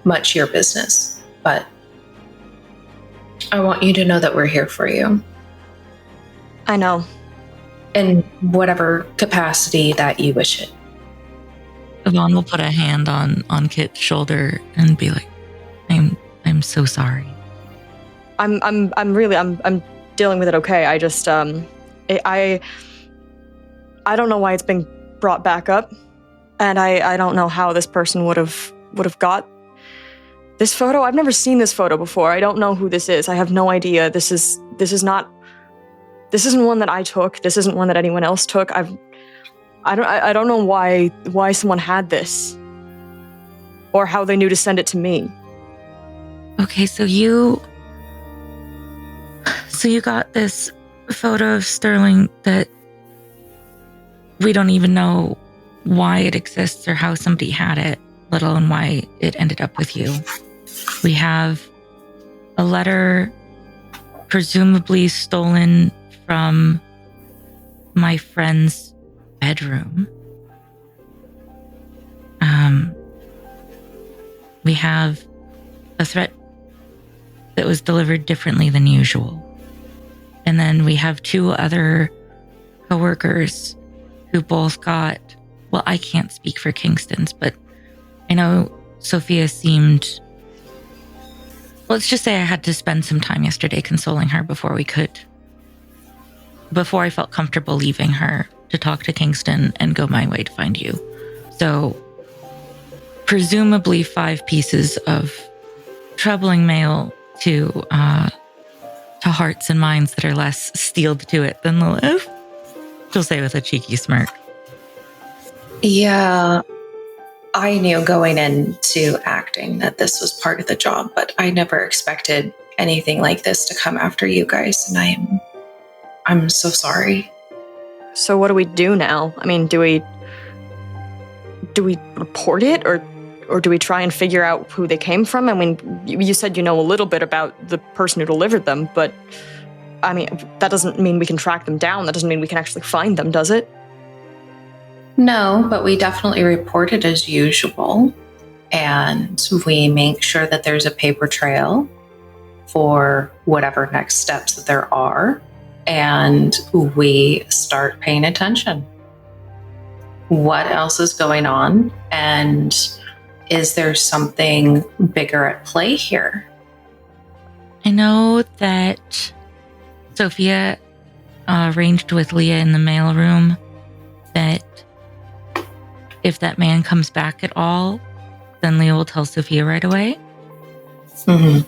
Speaker 3: much your business, but I want you to know that we're here for you.
Speaker 5: I know.
Speaker 3: In whatever capacity that you wish it.
Speaker 2: Yvonne will put a hand on Kit's shoulder and be like, I'm so sorry.
Speaker 5: I'm dealing with it okay. I just I don't know why it's been brought back up, and I don't know how this person would have got this photo. I've never seen this photo before. I don't know who this is. I have no idea. This isn't one that I took. This isn't one that anyone else took. I don't know why someone had this, or how they knew to send it to me.
Speaker 2: Okay, so you got this photo of Sterling that we don't even know why it exists or how somebody had it, let alone why it ended up with you. We have a letter presumably stolen from my friend's bedroom. We have a threat that was delivered differently than usual. And then we have two other coworkers who both got, well, I can't speak for Kingston's, but I know Sophia seemed, let's just say I had to spend some time yesterday consoling her before I felt comfortable leaving her to talk to Kingston and go my way to find you. So presumably 5 pieces of troubling mail to hearts and minds that are less steeled to it than Lilith, she'll say with a cheeky smirk.
Speaker 3: Yeah, I knew going into acting that this was part of the job, but I never expected anything like this to come after you guys, and I'm so sorry.
Speaker 5: So what do we do now? I mean, do we report it, or do we try and figure out who they came from? I mean, you said you know a little bit about the person who delivered them, but I mean, that doesn't mean we can track them down. That doesn't mean we can actually find them, does it?
Speaker 3: No, but we definitely report it as usual, and we make sure that there's a paper trail for whatever next steps that there are, and we start paying attention. What else is going on, and is there something bigger at play here?
Speaker 2: I know that Sophia arranged with Leah in the mailroom that if that man comes back at all, then Leah will tell Sophia right away.
Speaker 3: Mm-hmm.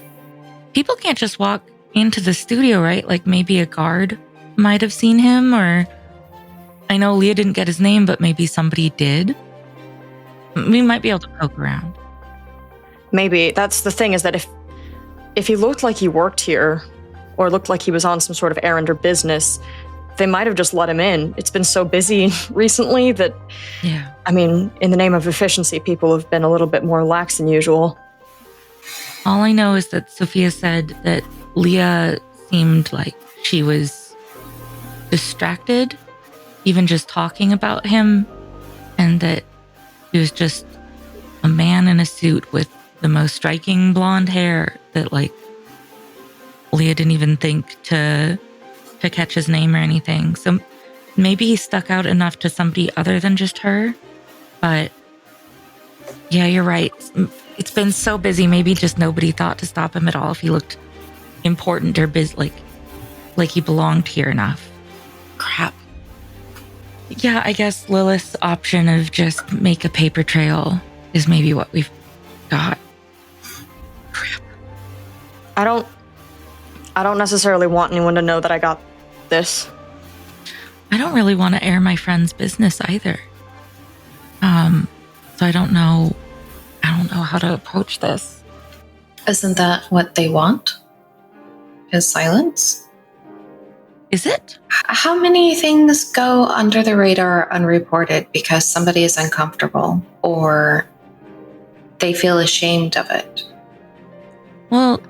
Speaker 2: People can't just walk into the studio, right? Like maybe a guard might have seen him, or I know Leah didn't get his name, but maybe somebody did. We might be able to poke around.
Speaker 5: Maybe. That's the thing, is that if he looked like he worked here, or looked like he was on some sort of errand or business, they might have just let him in. It's been so busy recently that,
Speaker 2: yeah.
Speaker 5: I mean, in the name of efficiency, people have been a little bit more lax than usual.
Speaker 2: All I know is that Sophia said that Leah seemed like she was distracted, even just talking about him, and that he was just a man in a suit with the most striking blonde hair that, like, Leah didn't even think to catch his name or anything. So maybe he stuck out enough to somebody other than just her. But yeah, you're right. It's been so busy. Maybe just nobody thought to stop him at all if he looked important or busy, like he belonged here enough. Crap. Yeah, I guess Lilith's option of just make a paper trail is maybe what we've got.
Speaker 5: I don't necessarily want anyone to know that I got this.
Speaker 2: I don't really want to air my friend's business either. So I don't know how to approach this.
Speaker 3: Isn't that what they want? Is silence?
Speaker 2: Is it?
Speaker 3: How many things go under the radar unreported because somebody is uncomfortable or they feel ashamed of it?
Speaker 2: Well,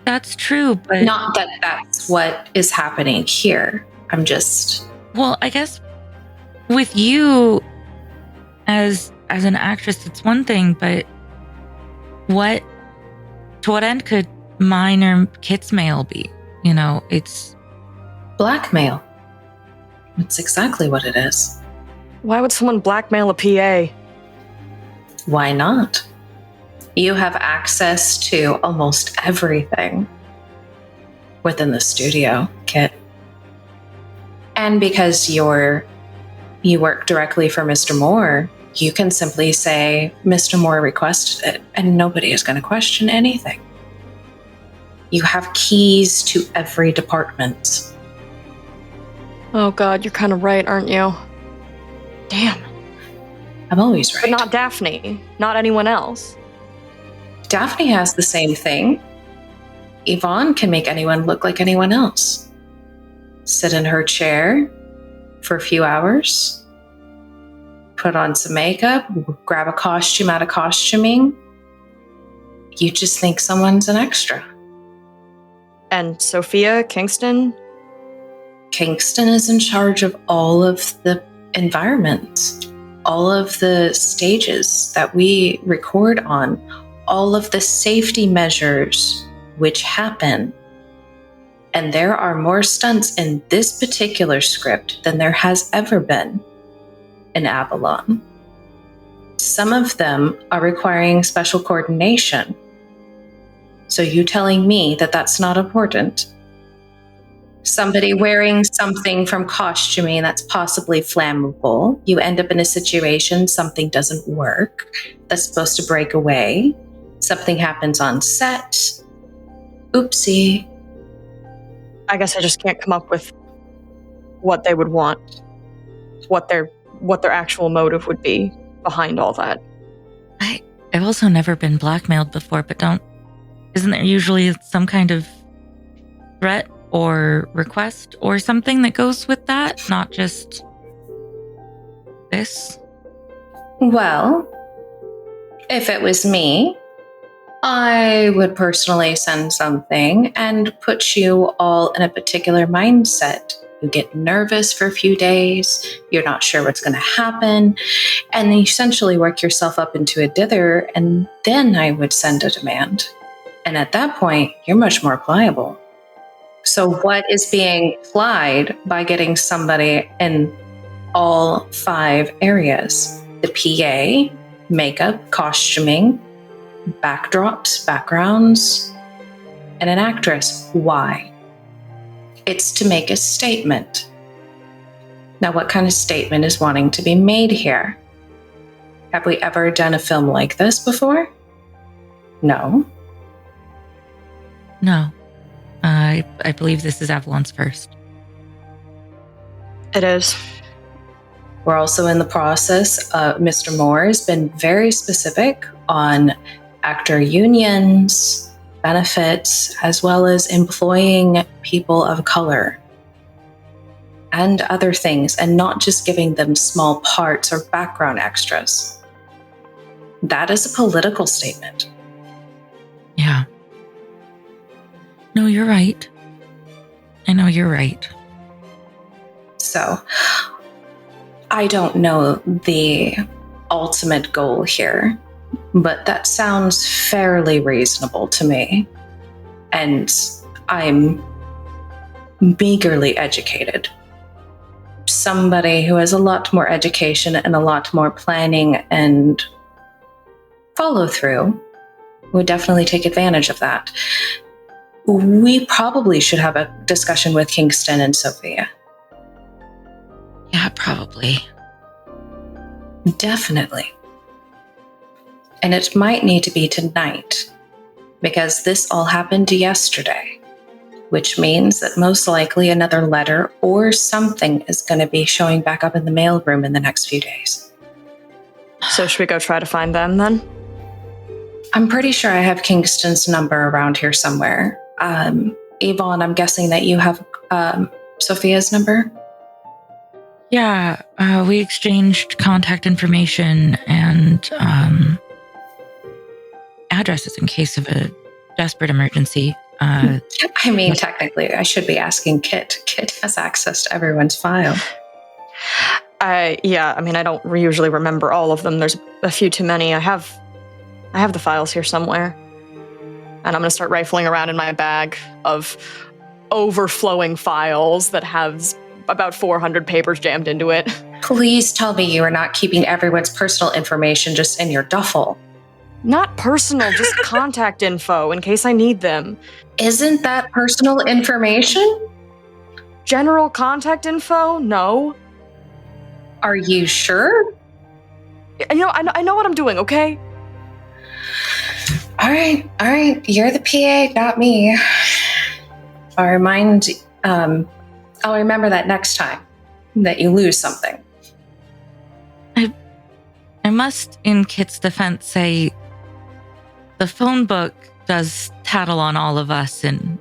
Speaker 2: that's true, but
Speaker 3: not that that's what is happening here. I'm just...
Speaker 2: Well, I guess with you as an actress, it's one thing, but to what end could mine or Kit's mail be? You know, it's
Speaker 3: blackmail. It's exactly what it is.
Speaker 5: Why would someone blackmail a PA?
Speaker 3: Why not? You have access to almost everything within the studio, Kit. And because you work directly for Mr. Moore, you can simply say, Mr. Moore requested it, and nobody is going to question anything. You have keys to every department.
Speaker 5: Oh God, you're kind of right, aren't you? Damn.
Speaker 3: I'm always right.
Speaker 5: But not Daphne, not anyone else.
Speaker 3: Daphne has the same thing. Yvonne can make anyone look like anyone else. Sit in her chair for a few hours, put on some makeup, grab a costume out of costuming. You just think someone's an extra.
Speaker 5: And Sophia, Kingston?
Speaker 3: Kingston is in charge of all of the environments, all of the stages that we record on, all of the safety measures which happen. And there are more stunts in this particular script than there has ever been in Avalon. Some of them are requiring special coordination. So you telling me that that's not important? Somebody wearing something from costuming that's possibly flammable, you end up in a situation, something doesn't work, that's supposed to break away, something happens on set, oopsie.
Speaker 5: I guess I just can't come up with what they would want, what their actual motive would be behind all that.
Speaker 2: I've also never been blackmailed before, but isn't there usually some kind of threat or request or something that goes with that? Not just this?
Speaker 3: Well, if it was me, I would personally send something and put you all in a particular mindset. You get nervous for a few days, you're not sure what's going to happen, and then you essentially work yourself up into a dither, and then I would send a demand. And at that point, you're much more pliable. So what is being applied by getting somebody in all 5 areas? The PA, makeup, costuming, backdrops, backgrounds, and an actress. Why? It's to make a statement. Now, what kind of statement is wanting to be made here? Have we ever done a film like this before? No.
Speaker 2: No. I believe this is Avalon's first.
Speaker 5: It is.
Speaker 3: We're also in the process. Mr. Moore has been very specific on actor unions, benefits, as well as employing people of color and other things, and not just giving them small parts or background extras. That is a political statement.
Speaker 2: Yeah. No, you're right. I know you're right.
Speaker 3: So, I don't know the ultimate goal here, but that sounds fairly reasonable to me. And I'm meagerly educated. Somebody who has a lot more education and a lot more planning and follow through would definitely take advantage of that. We probably should have a discussion with Kingston and Sophia.
Speaker 2: Yeah, probably.
Speaker 3: Definitely. And it might need to be tonight. because this all happened yesterday, which means that most likely another letter or something is going to be showing back up in the mailroom in the next few days.
Speaker 5: So should we go try to find them then?
Speaker 3: I'm pretty sure I have Kingston's number around here somewhere. Yvonne, I'm guessing that you have Sophia's number?
Speaker 2: Yeah, we exchanged contact information and addresses in case of a desperate emergency.
Speaker 3: I mean, technically, I should be asking Kit. Kit has access to everyone's file.
Speaker 5: I don't usually remember all of them. There's a few too many. I have the files here somewhere. And I'm going to start rifling around in my bag of overflowing files that have about 400 papers jammed into it.
Speaker 3: Please tell me you are not keeping everyone's personal information just in your duffel.
Speaker 5: Not personal, just contact info in case I need them.
Speaker 3: Isn't that personal information?
Speaker 5: General contact info? No.
Speaker 3: Are you sure?
Speaker 5: I know what I'm doing, okay?
Speaker 3: All right. You're the PA, not me. I'll remember that next time that you lose something.
Speaker 2: I must, in Kit's defense, say the phone book does tattle on all of us in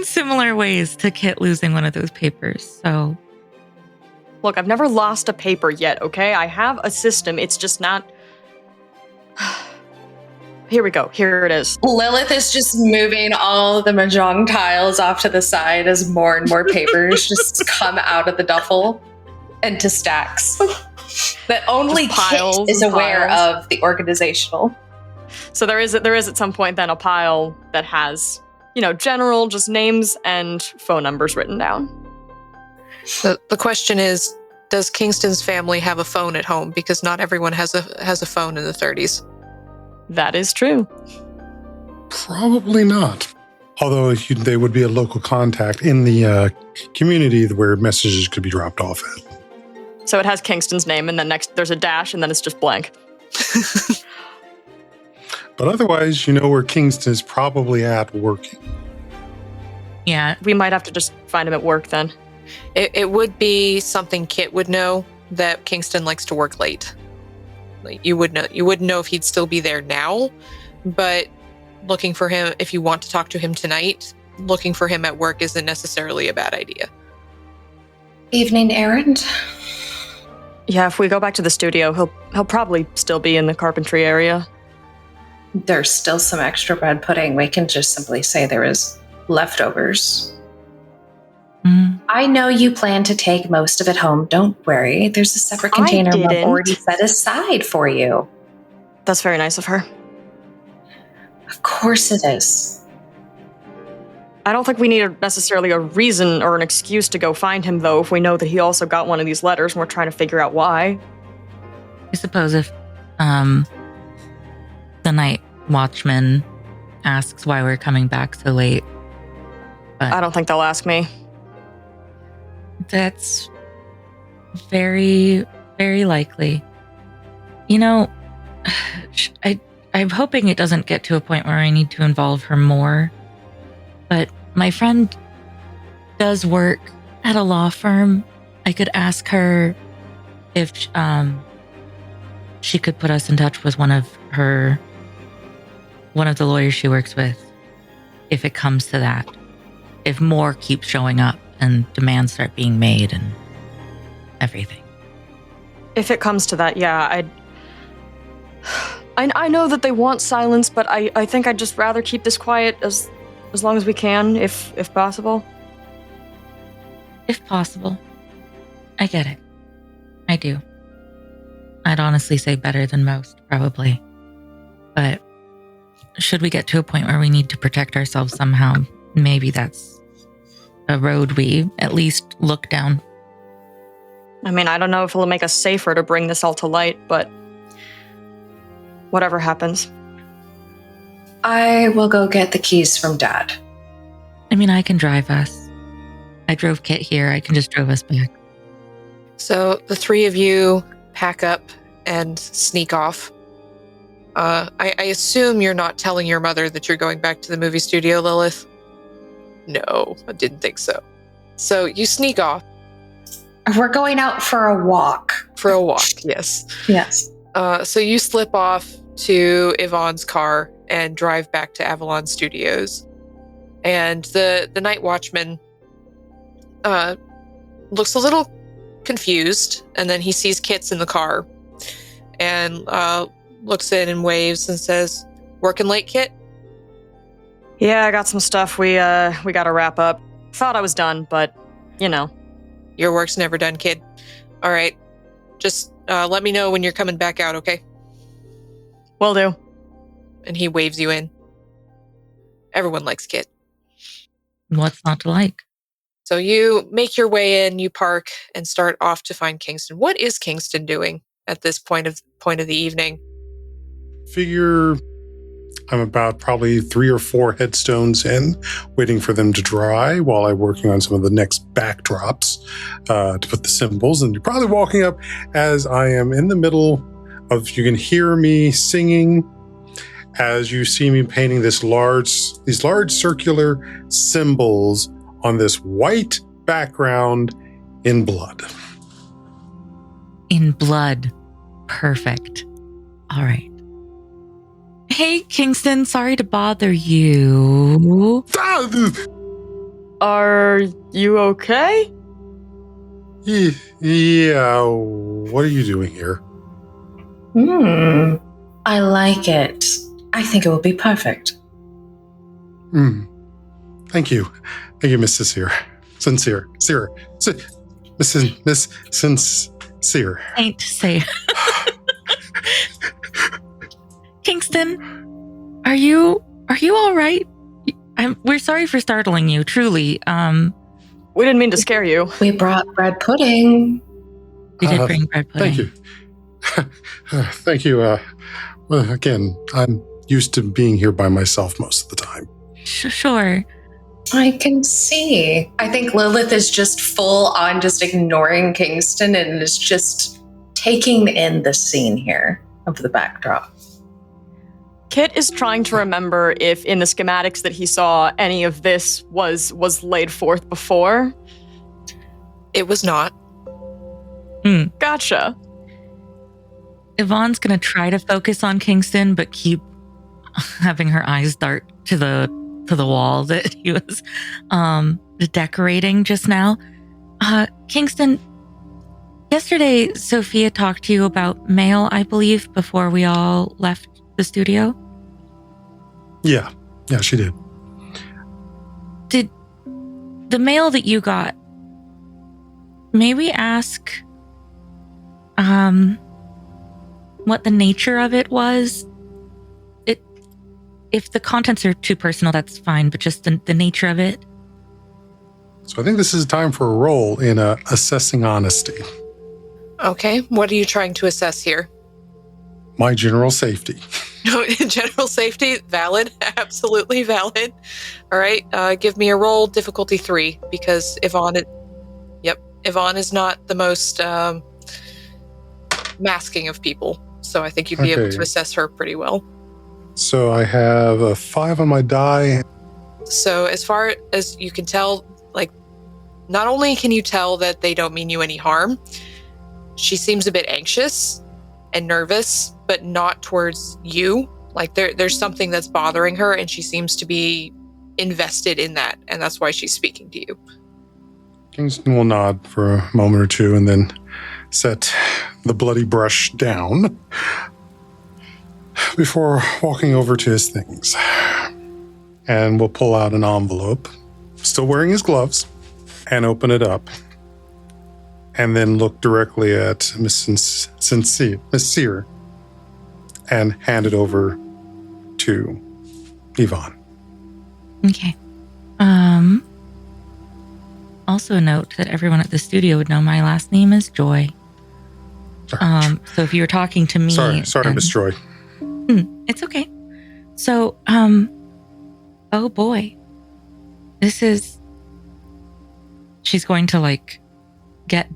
Speaker 2: similar ways to Kit losing one of those papers. So,
Speaker 5: look, I've never lost a paper yet, okay? I have a system. It's just not... Here we go. Here it is.
Speaker 3: Lilith is just moving all the mahjong tiles off to the side as more and more papers just come out of the duffel into stacks. That only Kit is aware of the organizational.
Speaker 5: So there is at some point then a pile that has, general just names and phone numbers written down.
Speaker 1: The question is, does Kingston's family have a phone at home? Because not everyone has a phone in the 30s.
Speaker 5: That is true.
Speaker 4: Probably not. Although they would be a local contact in the community where messages could be dropped off at.
Speaker 5: So it has Kingston's name, and then next there's a dash, and then it's just blank.
Speaker 4: But otherwise, where Kingston is probably at working.
Speaker 2: Yeah.
Speaker 5: We might have to just find him at work then.
Speaker 1: It would be something Kit would know, that Kingston likes to work late. Like you wouldn't know if he'd still be there now, but looking for him, if you want to talk to him tonight, looking for him at work isn't necessarily a bad idea.
Speaker 3: Evening errand.
Speaker 5: Yeah, if we go back to the studio, he'll probably still be in the carpentry area.
Speaker 3: There's still some extra bread pudding. We can just simply say there is leftovers. I know you plan to take most of it home. Don't worry. There's a separate container I've already set aside for you.
Speaker 5: That's very nice of her.
Speaker 3: Of course it is.
Speaker 5: I don't think we need necessarily a reason or an excuse to go find him, though, if we know that he also got one of these letters and we're trying to figure out why.
Speaker 2: I suppose if the night watchman asks why we're coming back so late. But
Speaker 5: I don't think they'll ask me.
Speaker 2: That's very, very likely. I'm hoping it doesn't get to a point where I need to involve her more. But my friend does work at a law firm. I could ask her if she could put us in touch with one of the lawyers she works with, if it comes to that. If more keeps showing up and demands start being made and everything.
Speaker 5: If it comes to that, yeah, I know that they want silence, but I think I'd just rather keep this quiet as long as we can, if possible.
Speaker 2: If possible. I get it. I do. I'd honestly say better than most, probably. But should we get to a point where we need to protect ourselves somehow, maybe that's a road we at least look down.
Speaker 5: I mean, I don't know if it'll make us safer to bring this all to light, but whatever happens.
Speaker 3: I will go get the keys from Dad.
Speaker 2: I mean, I can drive us. I drove Kit here. I can just drive us back.
Speaker 1: So the three of you pack up and sneak off. I assume you're not telling your mother that you're going back to the movie studio, Lilith? No, I didn't think so. So you sneak off.
Speaker 3: We're going out for a walk.
Speaker 1: For a walk, yes.
Speaker 3: Yes.
Speaker 1: So you slip off to Yvonne's car and drive back to Avalon Studios. And the night watchman looks a little confused, and then he sees Kit's in the car and looks in and waves and says, "Working late, Kit?"
Speaker 5: Yeah, I got some stuff we got to wrap up. Thought I was done, but, you know.
Speaker 1: Your work's never done, kid. All right. Just let me know when you're coming back out, okay?
Speaker 5: Will do.
Speaker 1: And he waves you in. Everyone likes Kit.
Speaker 2: What's not to like?
Speaker 1: So you make your way in, you park, and start off to find Kingston. What is Kingston doing at this point of the evening?
Speaker 4: Figure I'm about probably 3 or 4 headstones in, waiting for them to dry while I'm working on some of the next backdrops to put the symbols. And you're probably walking up as I am in the middle of, you can hear me singing as you see me painting these large circular symbols on this white background in blood.
Speaker 2: In blood. Perfect. All right. Hey, Kingston, sorry to bother you.
Speaker 5: Are you okay?
Speaker 4: Yeah, what are you doing here?
Speaker 3: I like it. I think it will be perfect.
Speaker 4: Thank you. Thank you, Miss Sincere. Miss Sincere.
Speaker 2: Ain't to say. Kingston, are you all right? We're sorry for startling you, truly.
Speaker 5: We didn't mean to scare you.
Speaker 3: We brought bread pudding.
Speaker 2: We did bring bread pudding.
Speaker 4: Thank you. Thank you. Well, again, I'm used to being here by myself most of the time.
Speaker 2: Sure.
Speaker 3: I can see. I think Lilith is just full on just ignoring Kingston and is just taking in the scene here of the backdrop.
Speaker 5: Kit is trying to remember if in the schematics that he saw any of this was laid forth before.
Speaker 1: It was not.
Speaker 5: Gotcha.
Speaker 2: Yvonne's going to try to focus on Kingston, but keep having her eyes dart to the wall that he was decorating just now. Kingston, yesterday Sophia talked to you about mail, I believe, before we all left the studio.
Speaker 4: Yeah, she did.
Speaker 2: Did the mail that you got, may we ask what the nature of it was? If the contents are too personal, that's fine, but just the nature of it.
Speaker 4: So I think this is time for a roll in assessing honesty.
Speaker 1: Okay, what are you trying to assess here?
Speaker 4: My general safety.
Speaker 1: General safety, valid, absolutely valid. All right, give me a roll, difficulty 3, because Yvonne is not the most masking of people, so I think you'd be able to assess her pretty well.
Speaker 4: So I have a 5 on my die.
Speaker 1: So as far as you can tell, like, not only can you tell that they don't mean you any harm, she seems a bit anxious and nervous, but not towards you. Like there's something that's bothering her, and she seems to be invested in that, and that's why she's speaking to you.
Speaker 4: Kingston will nod for a moment or two and then set the bloody brush down before walking over to his things. And we'll pull out an envelope, still wearing his gloves, and open it up. And then look directly at Miss Sincere and hand it over to Yvonne.
Speaker 2: Okay. Also note that everyone at the studio would know my last name is Joy.
Speaker 4: Sorry.
Speaker 2: So if you were talking to me...
Speaker 4: Sorry, Miss Joy.
Speaker 2: It's okay. So, oh boy. This is... She's going to, get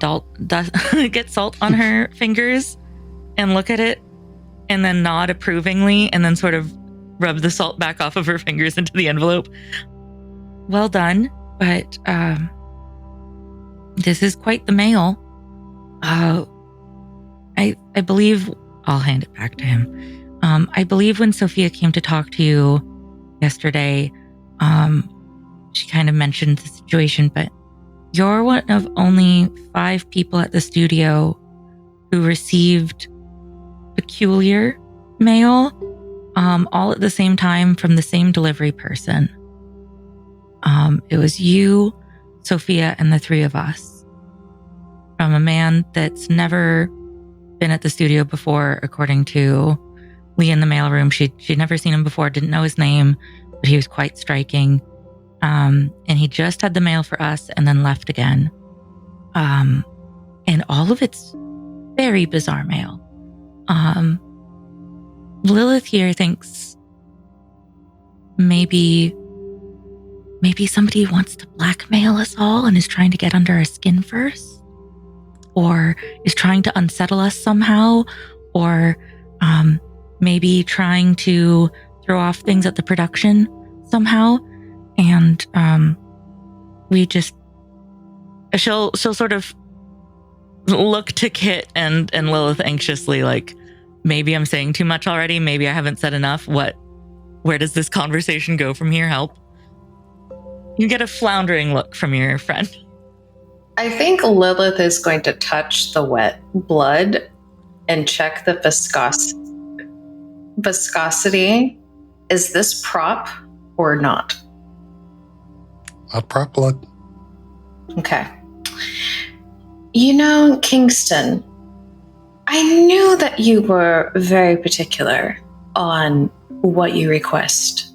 Speaker 2: salt on her fingers and look at it and then nod approvingly and then sort of rub the salt back off of her fingers into the envelope. Well done, but this is quite the mail. I believe I'll hand it back to him. I believe when Sophia came to talk to you yesterday, she kind of mentioned the situation, but you're one of only 5 people at the studio who received peculiar mail, all at the same time from the same delivery person. It was you, Sophia, and the 3 of us. From a man that's never been at the studio before, according to Lee in the mailroom. She'd never seen him before, didn't know his name, but he was quite striking. And he just had the mail for us and then left again. And all of it's very bizarre mail. Lilith here thinks maybe somebody wants to blackmail us all and is trying to get under our skin first, or is trying to unsettle us somehow, or maybe trying to throw off things at the production somehow. And she'll sort of look to Kit and Lilith anxiously, like, maybe I'm saying too much already. Maybe I haven't said enough. Where does this conversation go from here? Help. You get a floundering look from your friend.
Speaker 3: I think Lilith is going to touch the wet blood and check the viscosity. Is this prop or not?
Speaker 4: Not prop blood.
Speaker 3: Okay. You know, Kingston, I knew that you were very particular on what you request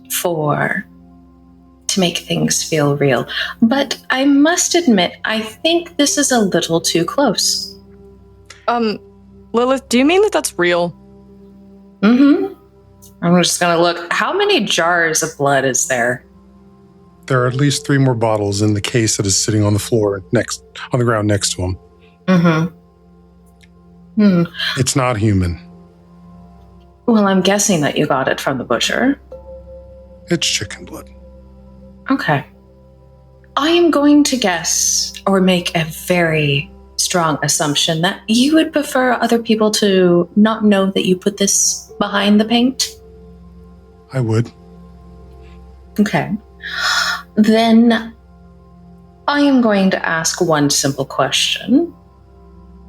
Speaker 3: to make things feel real. But I must admit, I think this is a little too close.
Speaker 5: Lilith, do you mean that that's real?
Speaker 3: Mm-hmm. I'm just gonna look. How many jars of blood is there?
Speaker 4: There are at least 3 more bottles in the case that is sitting on the floor on the ground next to him.
Speaker 3: Mm-hmm.
Speaker 4: It's not human.
Speaker 3: Well, I'm guessing that you got it from the butcher.
Speaker 4: It's chicken blood.
Speaker 3: Okay. I am going to guess or make a very strong assumption that you would prefer other people to not know that you put this behind the paint.
Speaker 4: I would.
Speaker 3: Okay. Then I am going to ask one simple question,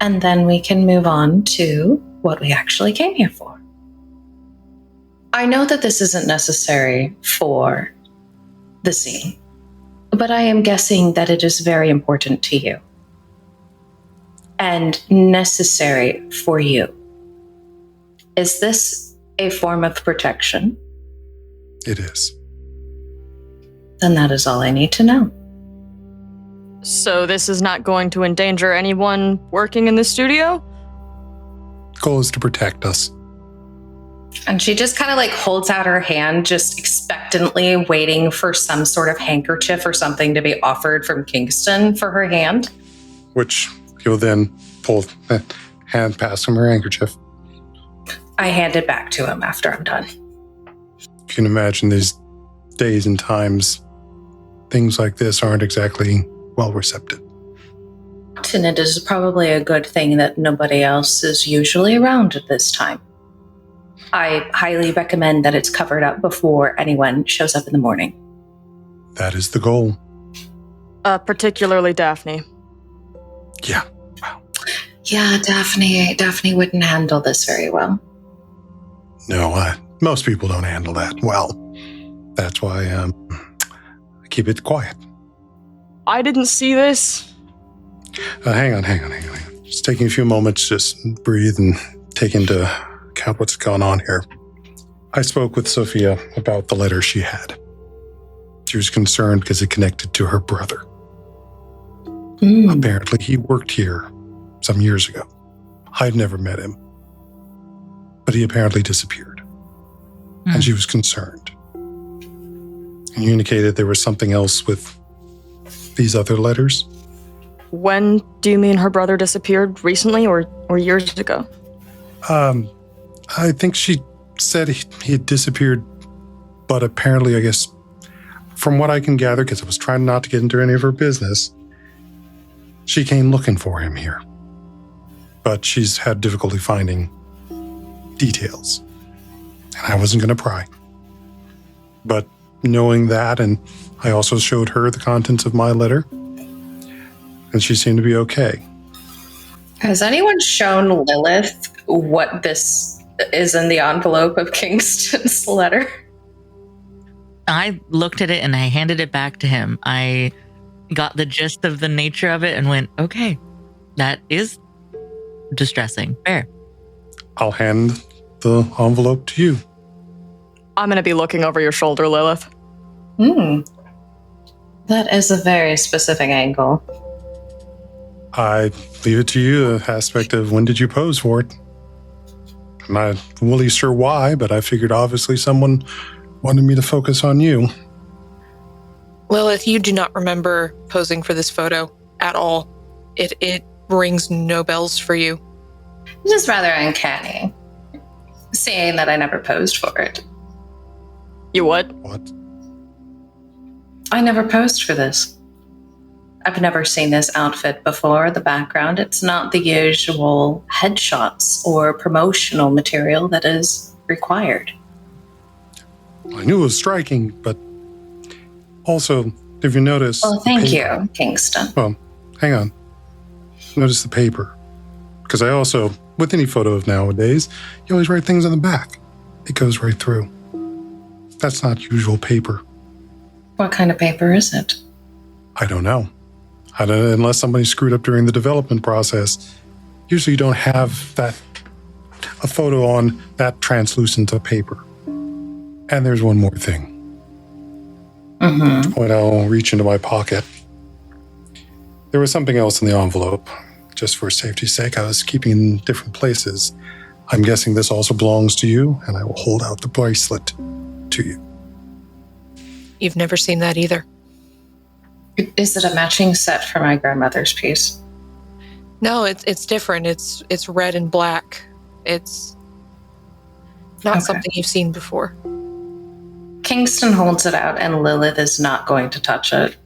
Speaker 3: and then we can move on to what we actually came here for. I know that this isn't necessary for the scene, but I am guessing that it is very important to you and necessary for you. Is this a form of protection?
Speaker 4: It is.
Speaker 3: Then that is all I need to know.
Speaker 5: So this is not going to endanger anyone working in the studio?
Speaker 4: Goal is to protect us.
Speaker 3: And she just kind of like holds out her hand, just expectantly waiting for some sort of handkerchief or something to be offered from Kingston for her hand.
Speaker 4: Which he'll then pull the hand past him her handkerchief.
Speaker 3: I hand it back to him after I'm done.
Speaker 4: You can imagine these days and times, things like this aren't exactly well received.
Speaker 3: And it is probably a good thing that nobody else is usually around at this time. I highly recommend that it's covered up before anyone shows up in the morning.
Speaker 4: That is the goal.
Speaker 5: Particularly Daphne.
Speaker 4: Yeah. Wow.
Speaker 3: Yeah, Daphne wouldn't handle this very well.
Speaker 4: No, most people don't handle that well. That's why I keep it quiet.
Speaker 5: I didn't see this.
Speaker 4: Hang on. Just taking a few moments, just breathe and take into account what's going on here. I spoke with Sophia about the letter she had. She was concerned because it connected to her brother. Apparently, he worked here some years ago. I'd never met him, but he apparently disappeared. And she was concerned. And you indicated there was something else with these other letters?
Speaker 5: When do you mean her brother disappeared? Recently or years ago?
Speaker 4: I think she said he had disappeared, but apparently, I guess, from what I can gather, because I was trying not to get into any of her business, she came looking for him here. But she's had difficulty finding details. And I wasn't going to pry. But knowing that, and I also showed her the contents of my letter, and she seemed to be okay.
Speaker 3: Has anyone shown Lilith what this is in the envelope of Kingston's letter?
Speaker 2: I looked at it and I handed it back to him. I got the gist of the nature of it and went, okay, that is distressing. Fair.
Speaker 4: I'll hand the envelope to you.
Speaker 5: I'm going to be looking over your shoulder, Lilith.
Speaker 3: That is a very specific angle.
Speaker 4: I leave it to you, the aspect of when did you pose for it? I'm not really sure why, but I figured obviously someone wanted me to focus on you.
Speaker 1: Lilith, you do not remember posing for this photo at all. It rings no bells for you.
Speaker 3: It's just rather uncanny, seeing that I never posed for it.
Speaker 5: You what?
Speaker 4: What?
Speaker 3: I never posed for this. I've never seen this outfit before. The background, it's not the usual headshots or promotional material that is required.
Speaker 4: I knew it was striking, but also, if you notice...
Speaker 3: Well, thank you, Kingston.
Speaker 4: Well, hang on. Notice the paper. Because I also, with any photo of nowadays, you always write things on the back. It goes right through. That's not usual paper.
Speaker 3: What kind of paper is it?
Speaker 4: I don't know. Unless somebody screwed up during the development process. Usually you don't have a photo on that translucent of paper. And there's one more thing. When I'll reach into my pocket. There was something else in the envelope. Just for safety's sake, I was keeping in different places. I'm guessing this also belongs to you, and I will hold out the bracelet to you.
Speaker 1: You've never seen that either.
Speaker 3: Is it a matching set for my grandmother's piece?
Speaker 1: No, it's different. It's red and black. It's not something you've seen before.
Speaker 3: Kingston holds it out, and Lilith is not going to touch it.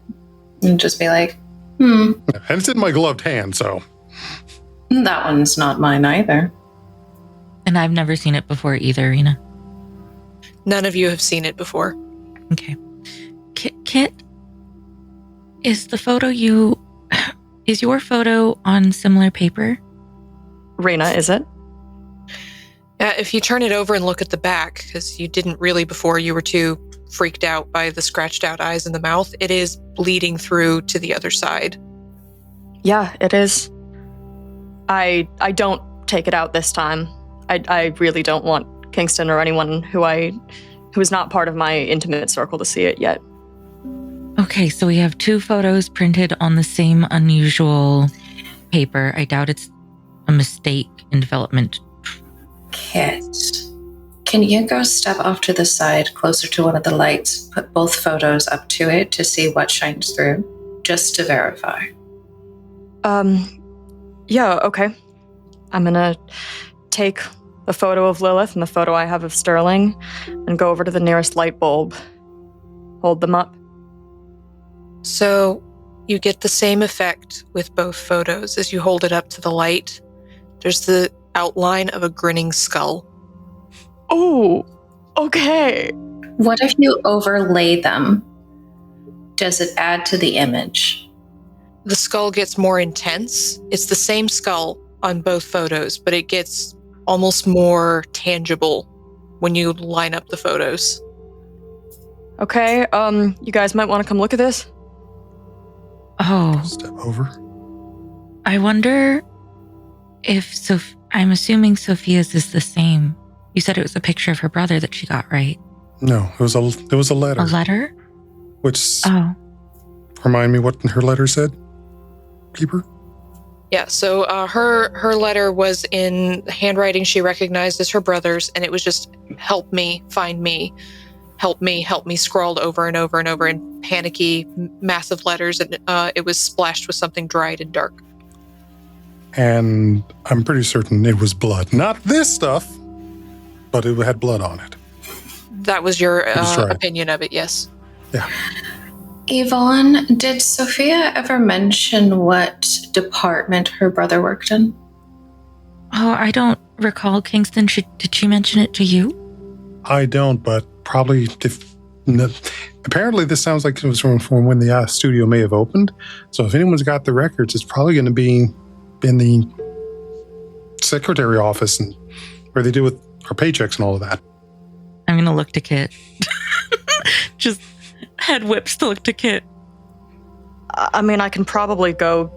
Speaker 3: And just be like,
Speaker 4: And it's in my gloved hand, so...
Speaker 3: That one's not mine either.
Speaker 2: And I've never seen it before either, Rena.
Speaker 1: None of you have seen it before.
Speaker 2: Okay. Kit, is your photo on similar paper?
Speaker 5: Rena, is it?
Speaker 1: Yeah, if you turn it over and look at the back, because you didn't really before, you were too freaked out by the scratched out eyes and the mouth, it is bleeding through to the other side.
Speaker 5: Yeah, it is. I don't take it out this time. I really don't want Kingston or anyone who is not part of my intimate circle to see it yet.
Speaker 2: Okay, so we have two photos printed on the same unusual paper. I doubt it's a mistake in development.
Speaker 3: Kit, can you go step off to the side closer to one of the lights, put both photos up to it to see what shines through, just to verify?
Speaker 5: Yeah, okay. I'm gonna take the photo of Lilith and the photo I have of Sterling and go over to the nearest light bulb. Hold them up.
Speaker 1: So you get the same effect with both photos as you hold it up to the light. There's the outline of a grinning skull.
Speaker 5: Oh, okay.
Speaker 3: What if you overlay them? Does it add to the image?
Speaker 1: The skull gets more intense. It's the same skull on both photos, but it gets almost more tangible when you line up the photos.
Speaker 5: Okay, you guys might want to come look at this.
Speaker 2: Oh.
Speaker 4: Step over.
Speaker 2: I wonder if I'm assuming Sophia's is the same. You said it was a picture of her brother that she got, right?
Speaker 4: No, it was a letter.
Speaker 2: A letter?
Speaker 4: Which
Speaker 2: remind
Speaker 4: me what her letter said, Keeper?
Speaker 1: Yeah, so her letter was in handwriting she recognized as her brother's, and it was just, help me, find me, help me, scrawled over and over and over in panicky, massive letters, and it was splashed with something dried and dark.
Speaker 4: And I'm pretty certain it was blood. Not this stuff, but it had blood on it.
Speaker 1: That was your
Speaker 4: right.
Speaker 1: opinion of it, yes.
Speaker 4: Yeah.
Speaker 3: Yvonne, did Sophia ever mention what department her brother worked in?
Speaker 2: Oh, I don't recall, Kingston. Did she mention it to you?
Speaker 4: I don't, but probably apparently this sounds like it was from when the studio may have opened. So if anyone's got the records, it's probably going to be in the secretary office and where they deal with our paychecks and all of that.
Speaker 2: I'm going to look to Kit. Just head whips to look to Kit.
Speaker 5: I mean, I can probably go.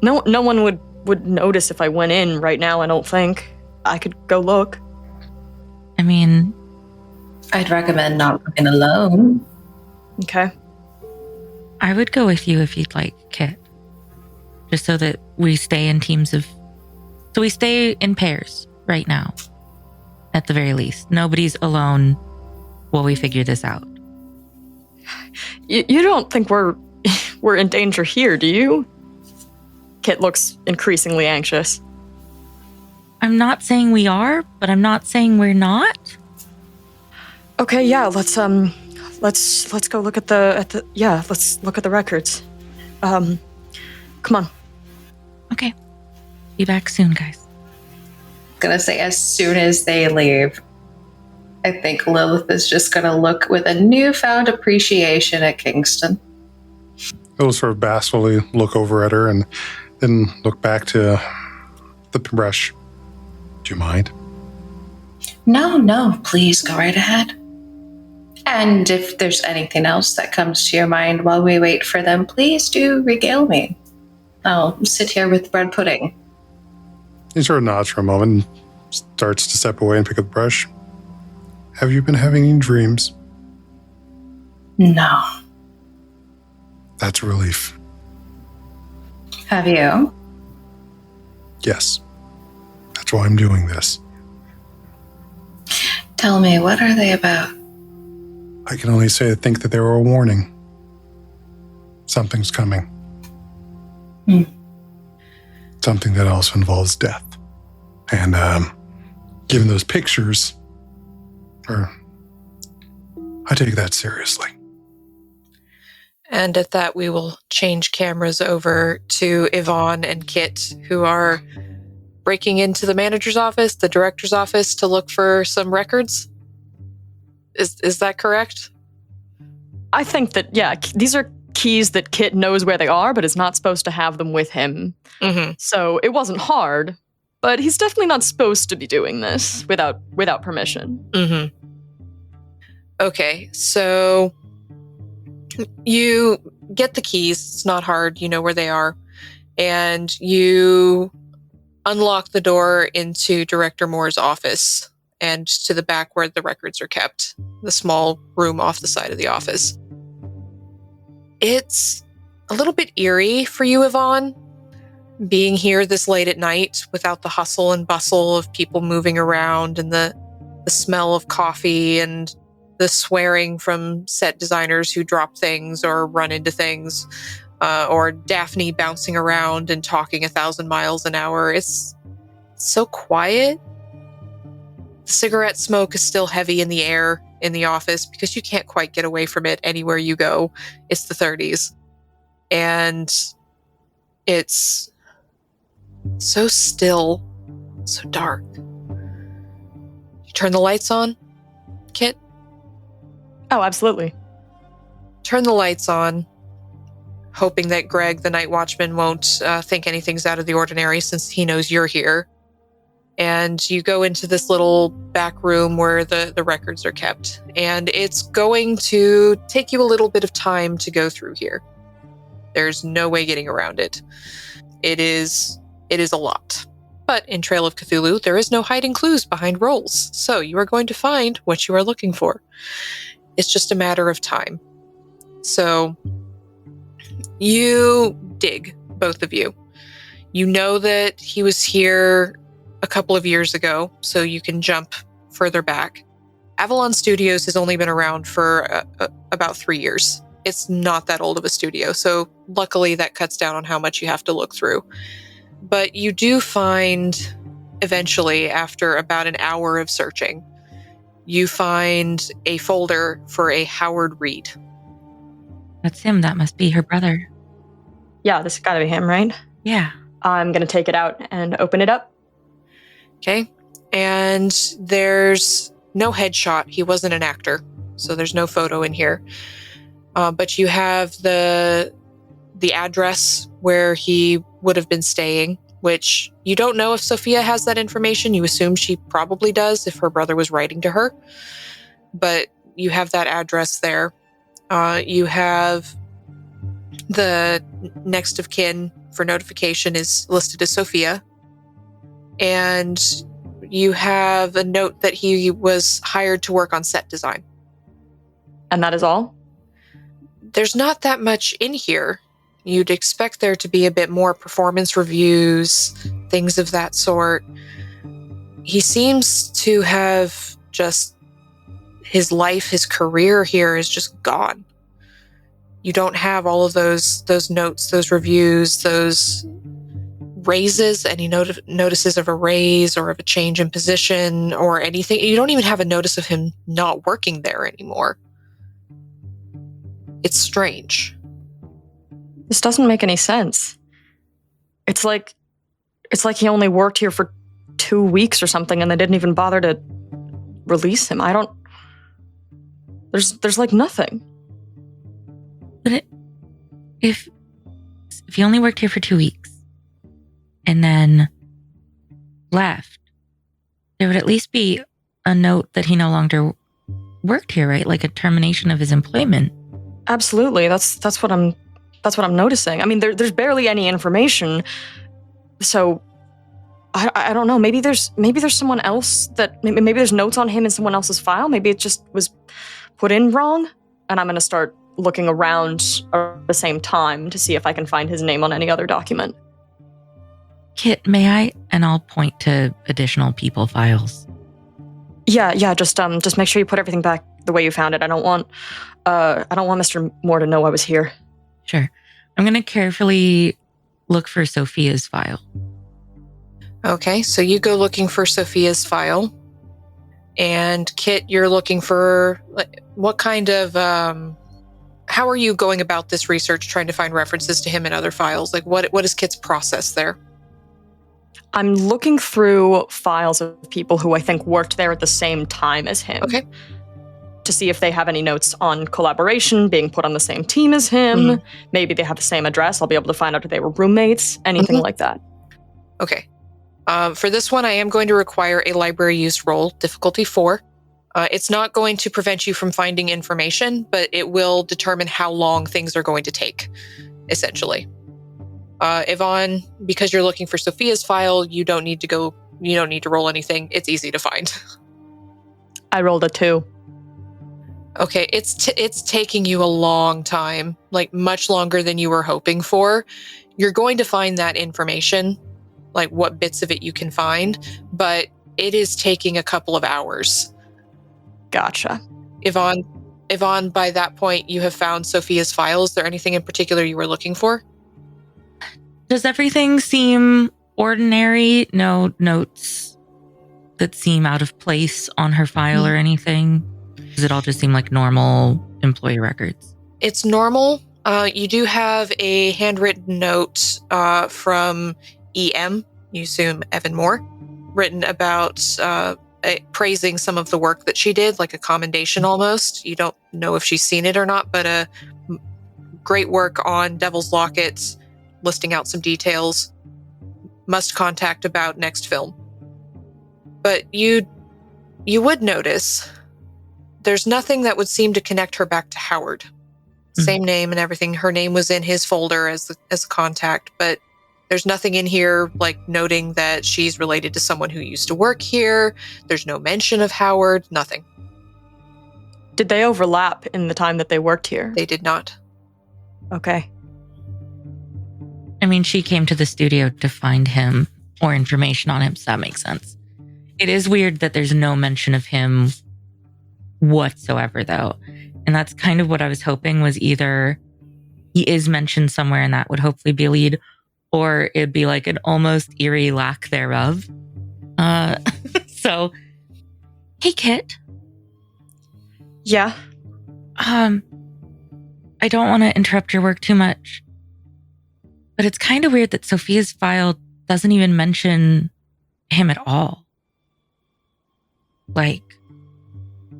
Speaker 5: No one would notice if I went in right now, I don't think. I could go look.
Speaker 2: I mean,
Speaker 3: I'd recommend not looking alone.
Speaker 5: Okay.
Speaker 2: I would go with you if you'd like, Kit. Just so that we stay in teams of... So we stay in pairs right now. At the very least. Nobody's alone while we figure this out.
Speaker 5: You don't think we're in danger here, do you? Kit looks increasingly anxious.
Speaker 2: I'm not saying we are, but I'm not saying we're not.
Speaker 5: Okay, yeah, let's go look at let's look at the records. Come on.
Speaker 2: Okay. Be back soon, guys.
Speaker 3: Gonna say as soon as they leave, I think Lilith is just gonna look with a newfound appreciation at Kingston.
Speaker 4: He'll sort of bashfully look over at her and then look back to the brush. Do you mind?
Speaker 3: No, please go right ahead. And if there's anything else that comes to your mind while we wait for them, please do regale me. I'll sit here with bread pudding.
Speaker 4: He sort of nods for a moment and starts to step away and pick up the brush. Have you been having any dreams?
Speaker 3: No.
Speaker 4: That's a relief.
Speaker 3: Have you?
Speaker 4: Yes. That's why I'm doing this.
Speaker 3: Tell me, what are they about?
Speaker 4: I can only say I think that they were a warning. Something's coming. Something that also involves death. And given those pictures, I take that seriously.
Speaker 1: And at that, we will change cameras over to Yvonne and Kit, who are breaking into the manager's office, the director's office, to look for some records. Is that correct?
Speaker 5: I think that, yeah, these are keys that Kit knows where they are, but is not supposed to have them with him.
Speaker 1: Mm-hmm.
Speaker 5: So it wasn't hard, but he's definitely not supposed to be doing this without permission.
Speaker 1: Mm-hmm. Okay, so you get the keys. It's not hard. You know where they are. And you unlock the door into Director Moore's office and to the back where the records are kept, the small room off the side of the office. It's a little bit eerie for you, Yvonne, being here this late at night without the hustle and bustle of people moving around and the smell of coffee and the swearing from set designers who drop things or run into things, or Daphne bouncing around and talking 1,000 miles an hour. It's so quiet. The cigarette smoke is still heavy in the air in the office because you can't quite get away from it anywhere you go. It's the 30s. And it's so still, so dark. You turn the lights on, Kit?
Speaker 5: Oh, absolutely.
Speaker 1: Turn the lights on, hoping that Greg, the night watchman, won't think anything's out of the ordinary since he knows you're here. And you go into this little back room where the records are kept. And it's going to take you a little bit of time to go through here. There's no way getting around it. It is a lot. But in Trail of Cthulhu, there is no hiding clues behind rolls. So you are going to find what you are looking for. It's just a matter of time. So you dig, both of you. You know that he was here a couple of years ago, so you can jump further back. Avalon Studios has only been around for about 3 years. It's not that old of a studio, so luckily that cuts down on how much you have to look through. But you do find, eventually, after about an hour of searching, you find a folder for a Howard Reed.
Speaker 2: That's him. That must be her brother.
Speaker 5: Yeah, this has got to be him, right?
Speaker 2: Yeah.
Speaker 5: I'm going to take it out and open it up.
Speaker 1: Okay. And there's no headshot. He wasn't an actor, so there's no photo in here. But you have the address where he would have been staying, which you don't know if Sophia has that information. You assume she probably does if her brother was writing to her. But you have that address there. You have the next of kin for notification is listed as Sophia. And you have a note that he was hired to work on set design.
Speaker 5: And that is all?
Speaker 1: There's not that much in here. You'd expect there to be a bit more performance reviews, things of that sort. He seems to have just, his life, his career here is just gone. You don't have all of those notes, those reviews, those raises, any notices of a raise or of a change in position or anything. You don't even have a notice of him not working there anymore. It's strange.
Speaker 5: This doesn't make any sense. It's like he only worked here for 2 weeks or something, and they didn't even bother to release him. There's like nothing.
Speaker 2: But if he only worked here for 2 weeks and then left, there would at least be a note that he no longer worked here, right? Like a termination of his employment. Absolutely.
Speaker 5: That's what I'm noticing. I mean, there's barely any information. So I don't know. Maybe there's someone else that maybe there's notes on him in someone else's file. Maybe it just was put in wrong. And I'm going to start looking around at the same time to see if I can find his name on any other document.
Speaker 2: Kit, may I? And I'll point to additional people files.
Speaker 5: Yeah. Just make sure you put everything back the way you found it. I don't want Mr. Moore to know I was here.
Speaker 2: Sure. I'm going to carefully look for Sophia's file.
Speaker 1: Okay, so you go looking for Sophia's file. And Kit, you're looking for what kind of how are you going about this research, trying to find references to him in other files? Like what is Kit's process there?
Speaker 5: I'm looking through files of people who I think worked there at the same time as him.
Speaker 1: Okay.
Speaker 5: To see if they have any notes on collaboration, being put on the same team as him. Mm-hmm. Maybe they have the same address. I'll be able to find out if they were roommates, anything like that.
Speaker 1: Okay. For this one, I am going to require a library use roll, difficulty 4. It's not going to prevent you from finding information, but it will determine how long things are going to take, essentially. Yvonne, because you're looking for Sophia's file, you don't need to roll anything. It's easy to find.
Speaker 5: I rolled a 2.
Speaker 1: Okay, it's taking you a long time, like much longer than you were hoping for. You're going to find that information, like what bits of it you can find, but it is taking a couple of hours.
Speaker 5: Gotcha.
Speaker 1: Yvonne, by that point, you have found Sophia's file. Is there anything in particular you were looking for?
Speaker 2: Does everything seem ordinary? No notes that seem out of place on her file or anything? Does it all just seem like normal employee records? It's
Speaker 1: normal. You do have a handwritten note from EM, you assume Evan Moore, written about praising some of the work that she did, like a commendation almost. You don't know if she's seen it or not, but great work on Devil's Locket, listing out some details. Must contact about next film. But you would notice there's nothing that would seem to connect her back to Howard. Mm-hmm. Same name and everything. Her name was in his folder as a contact, but there's nothing in here like noting that she's related to someone who used to work here. There's no mention of Howard, nothing.
Speaker 5: Did they overlap in the time that they worked here?
Speaker 1: They did not.
Speaker 5: Okay.
Speaker 2: I mean, she came to the studio to find him or information on him, so that makes sense. It is weird that there's no mention of him whatsoever, though. And that's kind of what I was hoping, was either he is mentioned somewhere and that would hopefully be a lead, or it'd be like an almost eerie lack thereof. So, hey, Kit,
Speaker 5: Yeah?
Speaker 2: I don't want to interrupt your work too much, but it's kind of weird that Sophia's file doesn't even mention him at all. Like,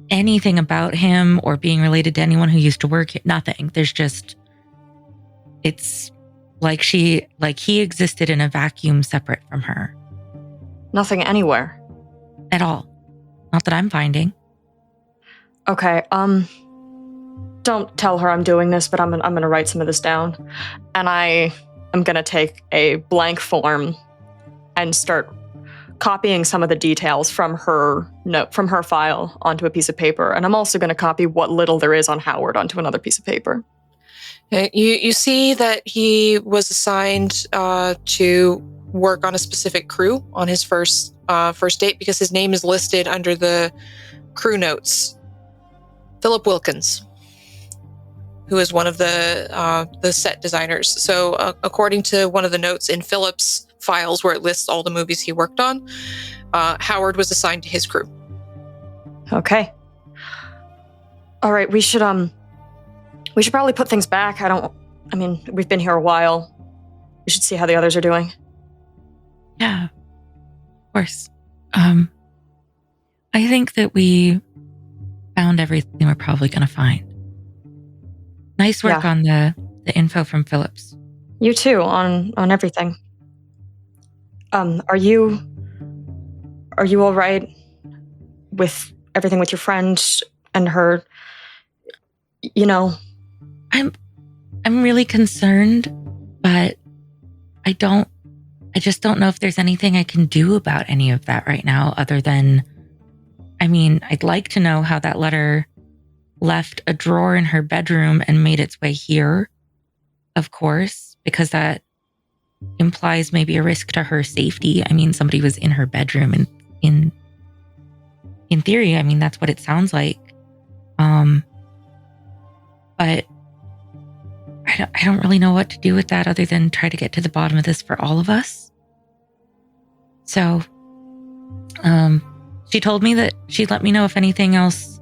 Speaker 2: anything about him or being related to anyone who used to work here, nothing. There's just, it's like he existed in a vacuum separate from her.
Speaker 5: Nothing anywhere.
Speaker 2: At all. Not that I'm finding.
Speaker 5: Okay, don't tell her I'm doing this, but I'm gonna write some of this down. And I am gonna take a blank form and start copying some of the details from her file onto a piece of paper. And I'm also gonna copy what little there is on Howard onto another piece of paper.
Speaker 1: You see that he was assigned to work on a specific crew on his first date because his name is listed under the crew notes. Philip Wilkins, who is one of the set designers. So according to one of the notes in Philip's files where it lists all the movies he worked on, Howard was assigned to his crew.
Speaker 5: Okay. All right, we should probably put things back. We've been here a while. We should see how the others are doing.
Speaker 2: Yeah, of course. I think that we found everything we're probably going to find. Nice work on the info from Phillips.
Speaker 5: You too, on everything. Are you all right with everything with your friend and her? You know,
Speaker 2: I'm really concerned, but I just don't know if there's anything I can do about any of that right now other than, I'd like to know how that letter left a drawer in her bedroom and made its way here, of course, because that implies maybe a risk to her safety. Somebody was in her bedroom, and in theory, that's what it sounds like. But I don't really know what to do with that other than try to get to the bottom of this for all of us. So, she told me that she'd let me know if anything else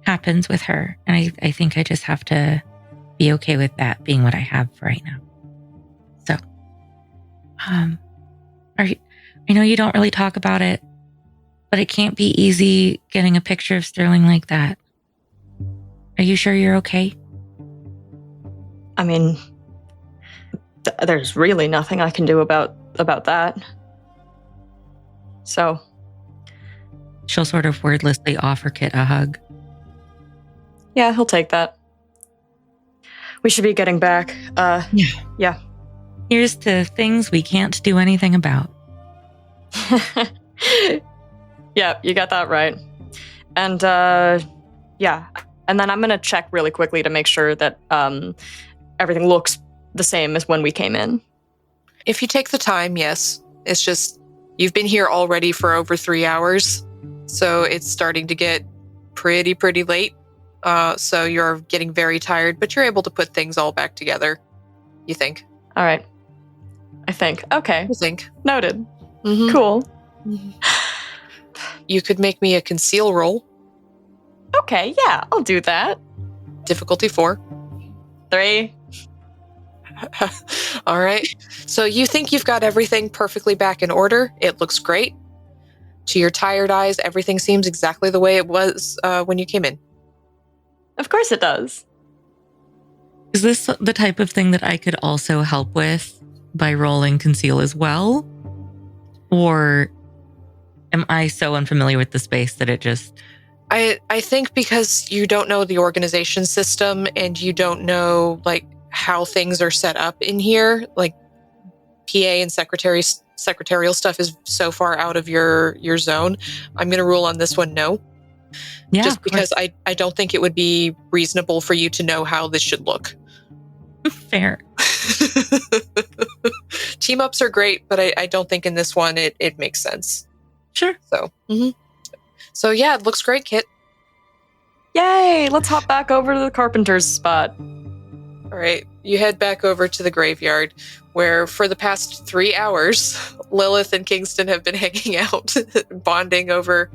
Speaker 2: happens with her. And I think I just have to be okay with that being what I have for right now. So, I know you don't really talk about it, but it can't be easy getting a picture of Sterling like that. Are you sure you're okay?
Speaker 5: There's really nothing I can do about that. So.
Speaker 2: She'll sort of wordlessly offer Kit a hug.
Speaker 5: Yeah, he'll take that. We should be getting back. Yeah.
Speaker 2: Here's to things we can't do anything about.
Speaker 5: Yeah, you got that right. And, yeah. And then I'm going to check really quickly to make sure that everything looks the same as when we came in.
Speaker 1: If you take the time, yes. It's just, you've been here already for over 3 hours, so it's starting to get pretty late. So you're getting very tired, but you're able to put things all back together, you think.
Speaker 5: All right. I think. Okay.
Speaker 1: You think.
Speaker 5: Noted.
Speaker 1: Mm-hmm.
Speaker 5: Cool.
Speaker 1: You could make me a conceal roll.
Speaker 5: Okay, yeah, I'll do that.
Speaker 1: Difficulty 4.
Speaker 5: 3.
Speaker 1: All right. So you think you've got everything perfectly back in order. It looks great. To your tired eyes, everything seems exactly the way it was when you came in.
Speaker 5: Of course it does.
Speaker 2: Is this the type of thing that I could also help with by rolling conceal as well? Or am I so unfamiliar with the space that it just...
Speaker 1: I think because you don't know the organization system and you don't know how things are set up in here, like PA and secretarial stuff is so far out of your zone. I'm going to rule on this one no.
Speaker 2: Yeah,
Speaker 1: just because I don't think it would be reasonable for you to know how this should look.
Speaker 2: Fair.
Speaker 1: Team ups are great, but I don't think in this one it makes sense.
Speaker 2: Sure.
Speaker 1: So, So yeah, it looks great, Kit.
Speaker 5: Yay! Let's hop back over to the carpenter's spot.
Speaker 1: All right, you head back over to the graveyard, where for the past 3 hours, Lilith and Kingston have been hanging out, bonding over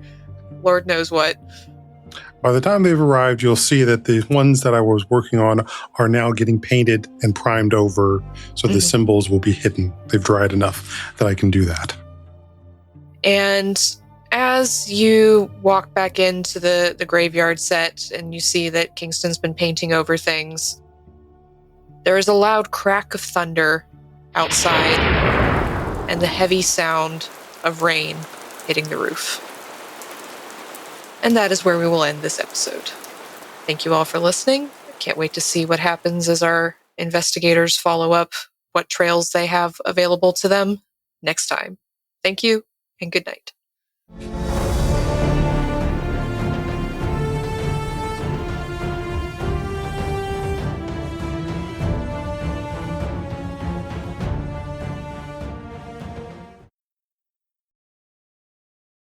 Speaker 1: Lord knows what.
Speaker 4: By the time they've arrived, you'll see that the ones that I was working on are now getting painted and primed over, so the symbols will be hidden. They've dried enough that I can do that.
Speaker 1: And as you walk back into the graveyard set and you see that Kingston's been painting over things, there is a loud crack of thunder outside and the heavy sound of rain hitting the roof. And that is where we will end this episode. Thank you all for listening. I can't wait to see what happens as our investigators follow up what trails they have available to them next time. Thank you and good night.